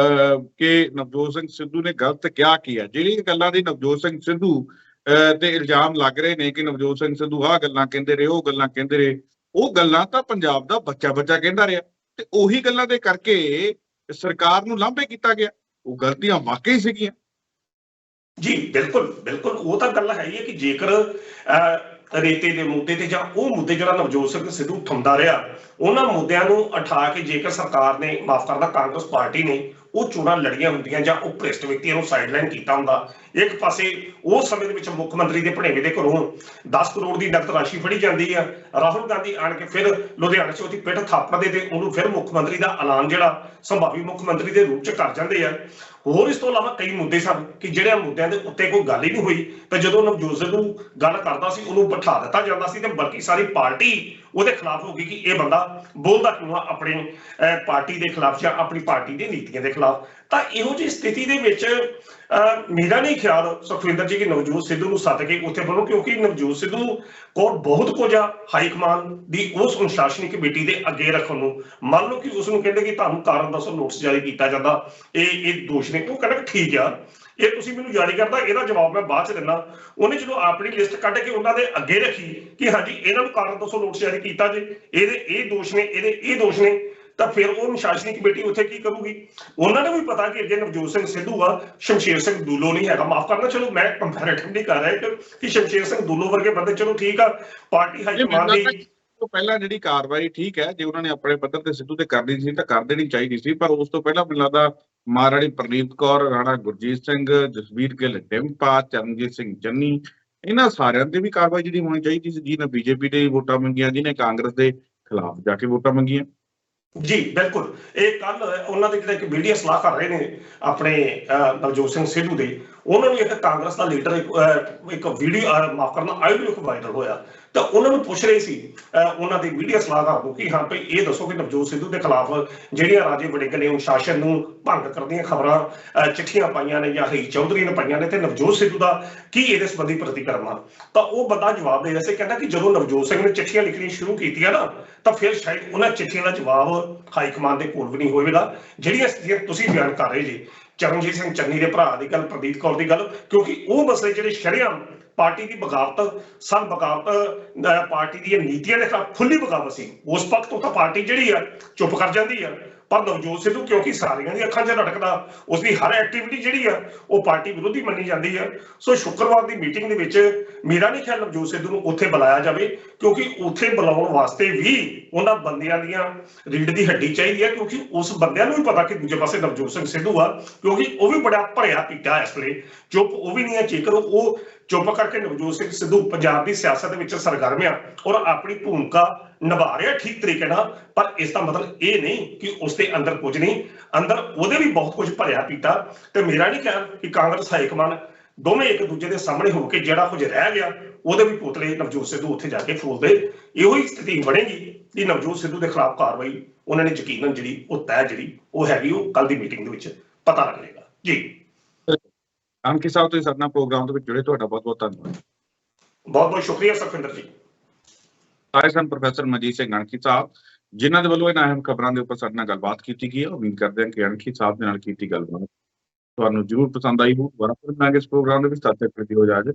ਕਿ ਨਵਜੋਤ ਸਿੰਘ ਸਿੱਧੂ ਨੇ ਗਲਤ ਕਿਹਾ ਕੀ ਹੈ। ਜਿਹੜੀਆਂ ਗੱਲਾਂ ਦੀ ਨਵਜੋਤ ਸਿੰਘ ਸਿੱਧੂ ਤੇ ਇਲਜ਼ਾਮ ਲੱਗ ਰਹੇ ਨੇ ਕਿ ਨਵਜੋਤ ਸਿੰਘ ਸਿੱਧੂ ਆਹ ਗੱਲਾਂ ਕਹਿੰਦੇ ਰਹੇ, ਉਹ ਗੱਲਾਂ ਕਹਿੰਦੇ ਰਹੇ, ਉਹ ਗੱਲਾਂ ਤਾਂ ਪੰਜਾਬ ਦਾ ਬੱਚਾ ਕਹਿੰਦਾ ਰਿਹਾ, ਤੇ ਉਹੀ ਗੱਲਾਂ ਦੇ ਕਰਕੇ ਸਰਕਾਰ ਨੂੰ ਲਾਂਭੇ ਕੀਤਾ ਗਿਆ। ਉਹ ਗਲਤੀਆਂ ਵਾਕਈ ਸੀਗੀਆਂ ਜੀ, ਬਿਲਕੁਲ ਉਹ ਤਾਂ ਗੱਲ ਹੈ ਹੀ ਹੈ ਕਿ ਜੇਕਰ ਰੇਤੇ ਦੇ ਮੁੱਦੇ ਤੇ ਜਾਂ ਉਹ ਮੁੱਦੇ ਜਿਹੜਾ ਨਵਜੋਤ ਸਿੰਘ ਸਿੱਧੂ ਉਠਾਉਂਦਾ ਰਿਹਾ, ਉਹਨਾਂ ਮੁੱਦਿਆਂ ਨੂੰ ਉਠਾ ਕੇ ਜੇਕਰ ਸਰਕਾਰ ਨੇ ਮਾਫ ਕਰਦਾ ਕਾਂਗਰਸ ਪਾਰਟੀ ਨੇ ਉਹ ਚੋਣਾਂ ਲੜੀਆਂ ਹੁੰਦੀਆਂ ਜਾਂ ਉਹ ਭ੍ਰਿਸ਼ਟ ਵਿਅਕਤੀਆਂ ਨੂੰ ਸਾਈਡਲਾਈਨ ਕੀਤਾ ਹੁੰਦਾ। ਇੱਕ ਪਾਸੇ ਉਸ ਸਮੇਂ ਦੇ ਵਿੱਚ ਮੁੱਖ ਮੰਤਰੀ ਦੇ ਭਣੇਵੇਂ ਦੇ ਘਰੋਂ 10 ਕਰੋੜ ਦੀ ਨਕਦ ਰਾਸ਼ੀ ਫੜੀ ਜਾਂਦੀ ਆ, ਰਾਹੁਲ ਗਾਂਧੀ ਆਣ ਕੇ ਫਿਰ ਲੁਧਿਆਣੇ 'ਚ ਉਹਦੀ ਪਿੱਠ ਥਾਪੜਦੇ ਤੇ ਉਹਨੂੰ ਫਿਰ ਮੁੱਖ ਮੰਤਰੀ ਦਾ ਐਲਾਨ ਜਿਹੜਾ ਸੰਭਾਵੀ ਮੁੱਖ ਮੰਤਰੀ ਦੇ ਰੂਪ 'ਚ ਕਰ ਜਾਂਦੇ ਆ। ਹੋਰ ਇਸ ਤੋਂ ਇਲਾਵਾ ਕਈ ਮੁੱਦੇ ਸਨ ਕਿ ਜਿਹੜੇ ਮੁੱਦਿਆਂ ਦੇ ਉੱਤੇ ਕੋਈ ਗੱਲ ਹੀ ਨਹੀਂ ਹੋਈ, ਤਾਂ ਜਦੋਂ ਨਵਜੋਤ ਸਿੱਧੂ ਗੱਲ ਕਰਦਾ ਸੀ ਉਹਨੂੰ ਬਿਠਾ ਦਿੱਤਾ ਜਾਂਦਾ ਸੀ ਤੇ ਬਲਕਿ ਸਾਰੀ ਪਾਰਟੀ ਉਹਦੇ ਖਿਲਾਫ ਹੋ ਗਈ ਕਿ ਇਹ ਬੰਦਾ ਬੋਲਦਾ ਕਿਉਂ ਆ ਆਪਣੀ ਪਾਰਟੀ ਦੇ ਖਿਲਾਫ ਜਾਂ ਆਪਣੀ ਪਾਰਟੀ ਦੀ ਨੀਤੀਆਂ ਦੇ ਖਿਲਾਫ। ਤਾਂ ਇਹੋ ਜਿਹੀ ਸਥਿਤੀ ਦੇ ਵਿੱਚ ਮੇਰਾ ਨਹੀਂ ਖਿਆਲ ਸੁਖਵਿੰਦਰ ਜੀ ਕਿ ਨਵਜੋਤ ਸਿੱਧੂ ਨੂੰ ਸੱਦ ਕੇ ਉੱਥੇ ਬੋਲੋ, ਕਿਉਂਕਿ ਨਵਜੋਤ ਸਿੱਧੂ ਕੋਲ ਬਹੁਤ ਕੁਝ ਆ ਹਾਈ ਕਮਾਨ ਦੀ ਉਸ ਅਨੁਸ਼ਾਸਨੀ ਕਮੇਟੀ ਦੇ ਅੱਗੇ ਰੱਖਣ ਨੂੰ। ਮੰਨ ਲਓ ਕਿ ਉਸ ਨੂੰ ਕਹਿੰਦੇ ਕਿ ਤੁਹਾਨੂੰ ਕਾਰਨ ਦੱਸੋ ਨੋਟਿਸ ਜਾਰੀ ਕੀਤਾ ਜਾਂਦਾ, ਇਹ ਦੋਸ਼ ਨੇ, ਉਹ ਕਹਿੰਦਾ ਠੀਕ ਆ ਇਹ ਤੁਸੀਂ ਮੈਨੂੰ ਜਾਰੀ ਕਰਦਾ, ਇਹਦਾ ਜਵਾਬ ਮੈਂ ਬਾਅਦ ਚ ਦਿੰਦਾ। ਉਹਨੇ ਜਦੋਂ ਆਪਣੀ ਲਿਸਟ ਕੱਢ ਕੇ ਉਹਨਾਂ ਦੇ ਅੱਗੇ ਰੱਖੀ ਕਿ ਹਾਂਜੀ ਇਹਨਾਂ ਨੂੰ ਕਾਰਨ ਦੱਸੋ ਨੋਟਿਸ ਜਾਰੀ ਕੀਤਾ ਜੇ, ਇਹਦੇ ਇਹ ਦੋਸ਼ ਨੇ, ਇਹਦੇ ਇਹ ਦੋਸ਼ ਨੇ, ਤਾਂ ਫਿਰ ਉਹ ਅਨੁਸ਼ਾਸਨੀ ਕਮੇਟੀ ਉੱਥੇ ਕੀ ਕਰੂਗੀ? ਉਹਨਾਂ ਨੂੰ ਵੀ ਪਤਾ ਕਿ ਅੱਗੇ ਨਵਜੋਤ ਸਿੰਘ ਸਿੱਧੂ ਆ, ਸ਼ਮਸ਼ੇਰ ਸਿੰਘ ਦੂਲੋ ਨਹੀਂ ਹੈਗਾ। ਮਾਫ ਕਰਨਾ, ਚਲੋ ਮੈਂ ਕੰਪੈਰੀਟਿਵ ਨਹੀਂ ਕਰ ਰਿਹਾ ਕਿ ਸ਼ਮਸ਼ੇਰ ਸਿੰਘ ਦੂਲੋ ਵਰਗੇ ਬੰਦੇ, ਚਲੋ ਠੀਕ ਆ ਪਾਰਟੀ ਹਾਈ ਕਮਾਂਡ ਦੀ ਪਹਿਲਾਂ ਜਿਹੜੀ ਕਾਰਵਾਈ ਠੀਕ ਹੈ, ਜੇ ਉਹਨਾਂ ਨੇ ਆਪਣੇ ਪੱਧਰ ਤੇ ਸਿੱਧੂ ਤੇ ਕਰਨੀ ਸੀ ਤਾਂ ਕਰ ਦੇਣੀ ਚਾਹੀਦੀ ਸੀ, ਪਰ ਉਸ ਤੋਂ ਪਹਿਲਾਂ ਮੈਨੂੰ ਲੱਗਦਾ ਮਹਾਰਾਣੀ ਪ੍ਰਨੀਤ ਕੌਰ, ਰਾਣਾ ਗੁਰਜੀਤ ਸਿੰਘ, ਜਸਵੀਰ ਗਿੱਲ ਡਿੰਪਾ, ਚਰਨਜੀਤ ਸਿੰਘ ਚੰਨੀ, ਇਹਨਾਂ ਸਾਰਿਆਂ ਤੇ ਵੀ ਕਾਰਵਾਈ ਜਿਹੜੀ ਹੋਣੀ ਚਾਹੀਦੀ ਸੀ, ਜਿਹਨੇ ਬੀਜੇਪੀ ਦੇ ਵੋਟਾਂ ਮੰਗੀਆਂ, ਜਿਹਨੇ ਕਾਂਗਰਸ ਦੇ ਖਿਲਾਫ ਜਾ ਕੇ ਵੋਟਾਂ ਮੰਗੀਆਂ। ਜੀ ਬਿਲਕੁਲ, ਇਹ ਕੱਲ ਉਹਨਾਂ ਦੇ ਜਿਹੜਾ ਇੱਕ ਮੀਡੀਆ ਸਲਾਹ ਕਰ ਰਹੇ ਨੇ ਆਪਣੇ ਨਵਜੋਤ ਸਿੰਘ ਸਿੱਧੂ ਦੇ, ਉਹਨਾਂ ਨੂੰ ਇੱਕ ਕਾਂਗਰਸ ਦਾ ਲੀਡਰ ਇੱਕ ਵੀਡੀਓ ਮਾਫ ਕਰਨਾ ਆਡੀਓ ਇੱਕ ਵਾਇਰਲ ਹੋਇਆ ਤਾਂ ਉਹਨਾਂ ਨੂੰ ਪੁੱਛ ਰਹੇ ਸੀ ਉਹਨਾਂ ਦੇ ਮੀਡੀਆ ਸਲਾਹਕਾਰ ਨੂੰ ਕਿ ਹਾਂ ਭਈ ਇਹ ਦੱਸੋ ਕਿ ਨਵਜੋਤ ਸਿੱਧੂ ਦੇ ਖਿਲਾਫ ਜਿਹੜੀਆਂ ਰਾਜੇ ਵੜਿੰਗ ਨੇ ਅਨੁਸ਼ਾਸਨ ਨੂੰ ਭੰਗ ਕਰਦੀਆਂ ਖਬਰਾਂ ਚਿੱਠੀਆਂ ਪਾਈਆਂ ਨੇ ਜਾਂ ਹਰੀ ਚੌਧਰੀ ਨੇ ਪਾਈਆਂ ਨੇ ਤੇ ਨਵਜੋਤ ਸਿੱਧੂ ਦਾ ਕੀ ਇਹਦੇ ਸੰਬੰਧੀ ਪ੍ਰਤੀਕਰਮ ਆ। ਤਾਂ ਉਹ ਬੰਦਾ ਜਵਾਬ ਦੇ ਰਿਹਾ ਸੀ, ਕਹਿੰਦਾ ਕਿ ਜਦੋਂ ਨਵਜੋਤ ਸਿੰਘ ਨੇ ਚਿੱਠੀਆਂ ਲਿਖਣੀਆਂ ਸ਼ੁਰੂ ਕੀਤੀਆਂ ਨਾ ਤਾਂ ਫਿਰ ਸ਼ਾਇਦ ਉਹਨਾਂ ਚਿੱਠੀਆਂ ਦਾ ਜਵਾਬ ਹਾਈ ਕਮਾਂਡ ਦੇ ਕੋਲ ਵੀ ਨਹੀਂ ਹੋਵੇਗਾ। ਜਿਹੜੀਆਂ ਸਥਿਤੀਆਂ ਤੁਸੀਂ ਬਿਆਨ ਕਰ ਰਹੇ ਜੀ, ਚਰਨਜੀਤ ਸਿੰਘ ਚੰਨੀ ਦੇ ਭਰਾ ਦੀ ਗੱਲ, ਪ੍ਰਦੀਪ ਕੌਰ ਦੀ ਗੱਲ, ਕਿਉਂਕਿ ਉਹ ਮਸਲੇ ਜਿਹੜੇ ਸ਼ਰੇਆਮ ਪਾਰਟੀ ਦੀ ਬਗਾਵਤ ਸਨ, ਬਗਾਵਤ ਪਾਰਟੀ ਦੀਆਂ ਨੀਤੀਆਂ ਦੇ ਖਿਲਾਫ ਖੁੱਲੀ ਬਗਾਵਤ ਸੀ, ਉਸ ਵਕਤ ਤੋਂ ਤਾਂ ਪਾਰਟੀ ਜਿਹੜੀ ਆ ਚੁੱਪ ਕਰ ਜਾਂਦੀ ਆ। ਪਰ ਨਵਜੋਤ ਸਿੱਧੂ ਕਿਉਂਕਿ ਸਾਰਿਆਂ ਦੀ ਅੱਖਾਂ 'ਚ ਰੜਕਦਾ, ਉਸਦੀ ਹਰ ਐਕਟੀਵਿਟੀ ਜਿਹੜੀ ਆ ਉਹ ਪਾਰਟੀ ਵਿਰੋਧੀ ਮੰਨੀ ਜਾਂਦੀ ਆ। ਸੋ ਸ਼ੁੱਕਰਵਾਰ ਦੀ ਮੀਟਿੰਗ ਦੇ ਵਿੱਚ ਮੇਰਾ ਨਹੀਂ ਖਿਆਲ ਨਵਜੋਤ ਸਿੱਧੂ ਨੂੰ ਉੱਥੇ ਬੁਲਾਇਆ ਜਾਵੇ, ਕਿਉਂਕਿ ਉੱਥੇ ਬੁਲਾਉਣ ਵਾਸਤੇ ਵੀ ਉਹਨਾਂ ਬੰਦਿਆਂ ਦੀਆਂ ਰੀੜ ਦੀ ਹੱਡੀ ਚਾਹੀਦੀ ਹੈ, ਕਿਉਂਕਿ ਉਸ ਬੰਦਿਆਂ ਨੂੰ ਵੀ ਪਤਾ ਕਿ ਦੂਜੇ ਪਾਸੇ ਨਵਜੋਤ ਸਿੰਘ ਸਿੱਧੂ ਆ, ਕਿਉਂਕਿ ਉਹ ਵੀ ਬੜਾ ਭਰਿਆ ਪੀਟਾ ਇਸ ਵੇਲੇ, ਚੁੱਪ ਉਹ ਵੀ ਨਹੀਂ ਹੈ। ਜੇਕਰ ਉਹ ਚੁੱਪ ਕਰਕੇ ਨਵਜੋਤ ਸਿੰਘ ਸਿੱਧੂ ਪੰਜਾਬ ਦੀ ਸਿਆਸਤ ਦੇ ਵਿੱਚ ਸਰਗਰਮ ਆ ਔਰ ਆਪਣੀ ਭੂਮਿਕਾ ਨਿਭਾ ਰਿਹਾ ਠੀਕ ਤਰੀਕੇ ਨਾਲ, ਪਰ ਇਸ ਦਾ ਮਤਲਬ ਇਹ ਨਹੀਂ ਕਿ ਉਸਦੇ ਅੰਦਰ ਕੁਝ ਨਹੀਂ, ਅੰਦਰ ਉਹਦੇ ਵੀ ਬਹੁਤ ਕੁਝ ਭਰਿਆ ਪੀਤਾ। ਤੇ ਮੇਰਾ ਨਹੀਂ ਖਿਆਲ ਕਿ ਕਾਂਗਰਸ ਹਾਈ ਕਮਾਨ ਦੋਵੇਂ ਇੱਕ ਦੂਜੇ ਦੇ ਸਾਹਮਣੇ ਹੋ ਕੇ ਜਿਹੜਾ ਕੁਝ ਰਹਿ ਗਿਆ ਉਹਦੇ ਵੀ ਪੁਤਲੇ ਨਵਜੋਤ ਸਿੱਧੂ ਉੱਥੇ ਜਾ ਕੇ ਫੋਲਦੇ। ਇਹੋ ਹੀ ਸਥਿਤੀ ਬਣੇਗੀ ਕਿ ਨਵਜੋਤ ਸਿੱਧੂ ਦੇ ਖਿਲਾਫ ਕਾਰਵਾਈ ਉਹਨਾਂ ਨੇ ਯਕੀਨਨ ਜਿਹੜੀ ਉਹ ਤੈਅ ਜਿਹੜੀ ਉਹ ਹੈਗੀ, ਉਹ ਕੱਲ ਦੀ ਮੀਟਿੰਗ ਦੇ ਵਿੱਚ ਪਤਾ ਲੱਗੇਗਾ ਜੀ। ਅੰਕਿਤ ਸਾਹਿਬ, ਤੁਸੀਂ ਸਾਡੇ ਨਾਲ ਪ੍ਰੋਗਰਾਮ ਦੇ ਵਿੱਚ ਜੁੜੇ, ਤੁਹਾਡਾ ਬਹੁਤ ਬਹੁਤ ਧੰਨਵਾਦ। ਬਹੁਤ ਬਹੁਤ ਸ਼ੁਕਰੀਆ ਸੁਖਵਿੰਦਰ ਜੀ। ਆਏ ਸਨ ਪ੍ਰੋਫੈਸਰ ਮਨਜੀਤ ਸਿੰਘ ਅੰਕਿਤ ਸਾਹਿਬ, ਜਿਨ੍ਹਾਂ ਦੇ ਵੱਲੋਂ ਇਹਨਾਂ ਅਹਿਮ ਖਬਰਾਂ ਦੇ ਉੱਪਰ ਸਾਡੇ ਨਾਲ ਗੱਲਬਾਤ ਕੀਤੀ ਗਈ ਹੈ। ਉਮੀਦ ਕਰਦੇ ਹਾਂ ਕਿ ਅੰਕਿਤ ਸਾਹਿਬ ਦੇ ਨਾਲ ਕੀਤੀ ਗੱਲਬਾਤ ਤੁਹਾਨੂੰ ਜ਼ਰੂਰ ਪਸੰਦ ਆਈ ਹੋ। ਦੁਬਾਰਾ ਫਿਰ ਮਿਲਾਂਗੇ ਇਸ ਪ੍ਰੋਗਰਾਮ ਦੇ ਵਿੱਚ। ਤਦ ਤੱਕ ਹੋ ਜਾਏ।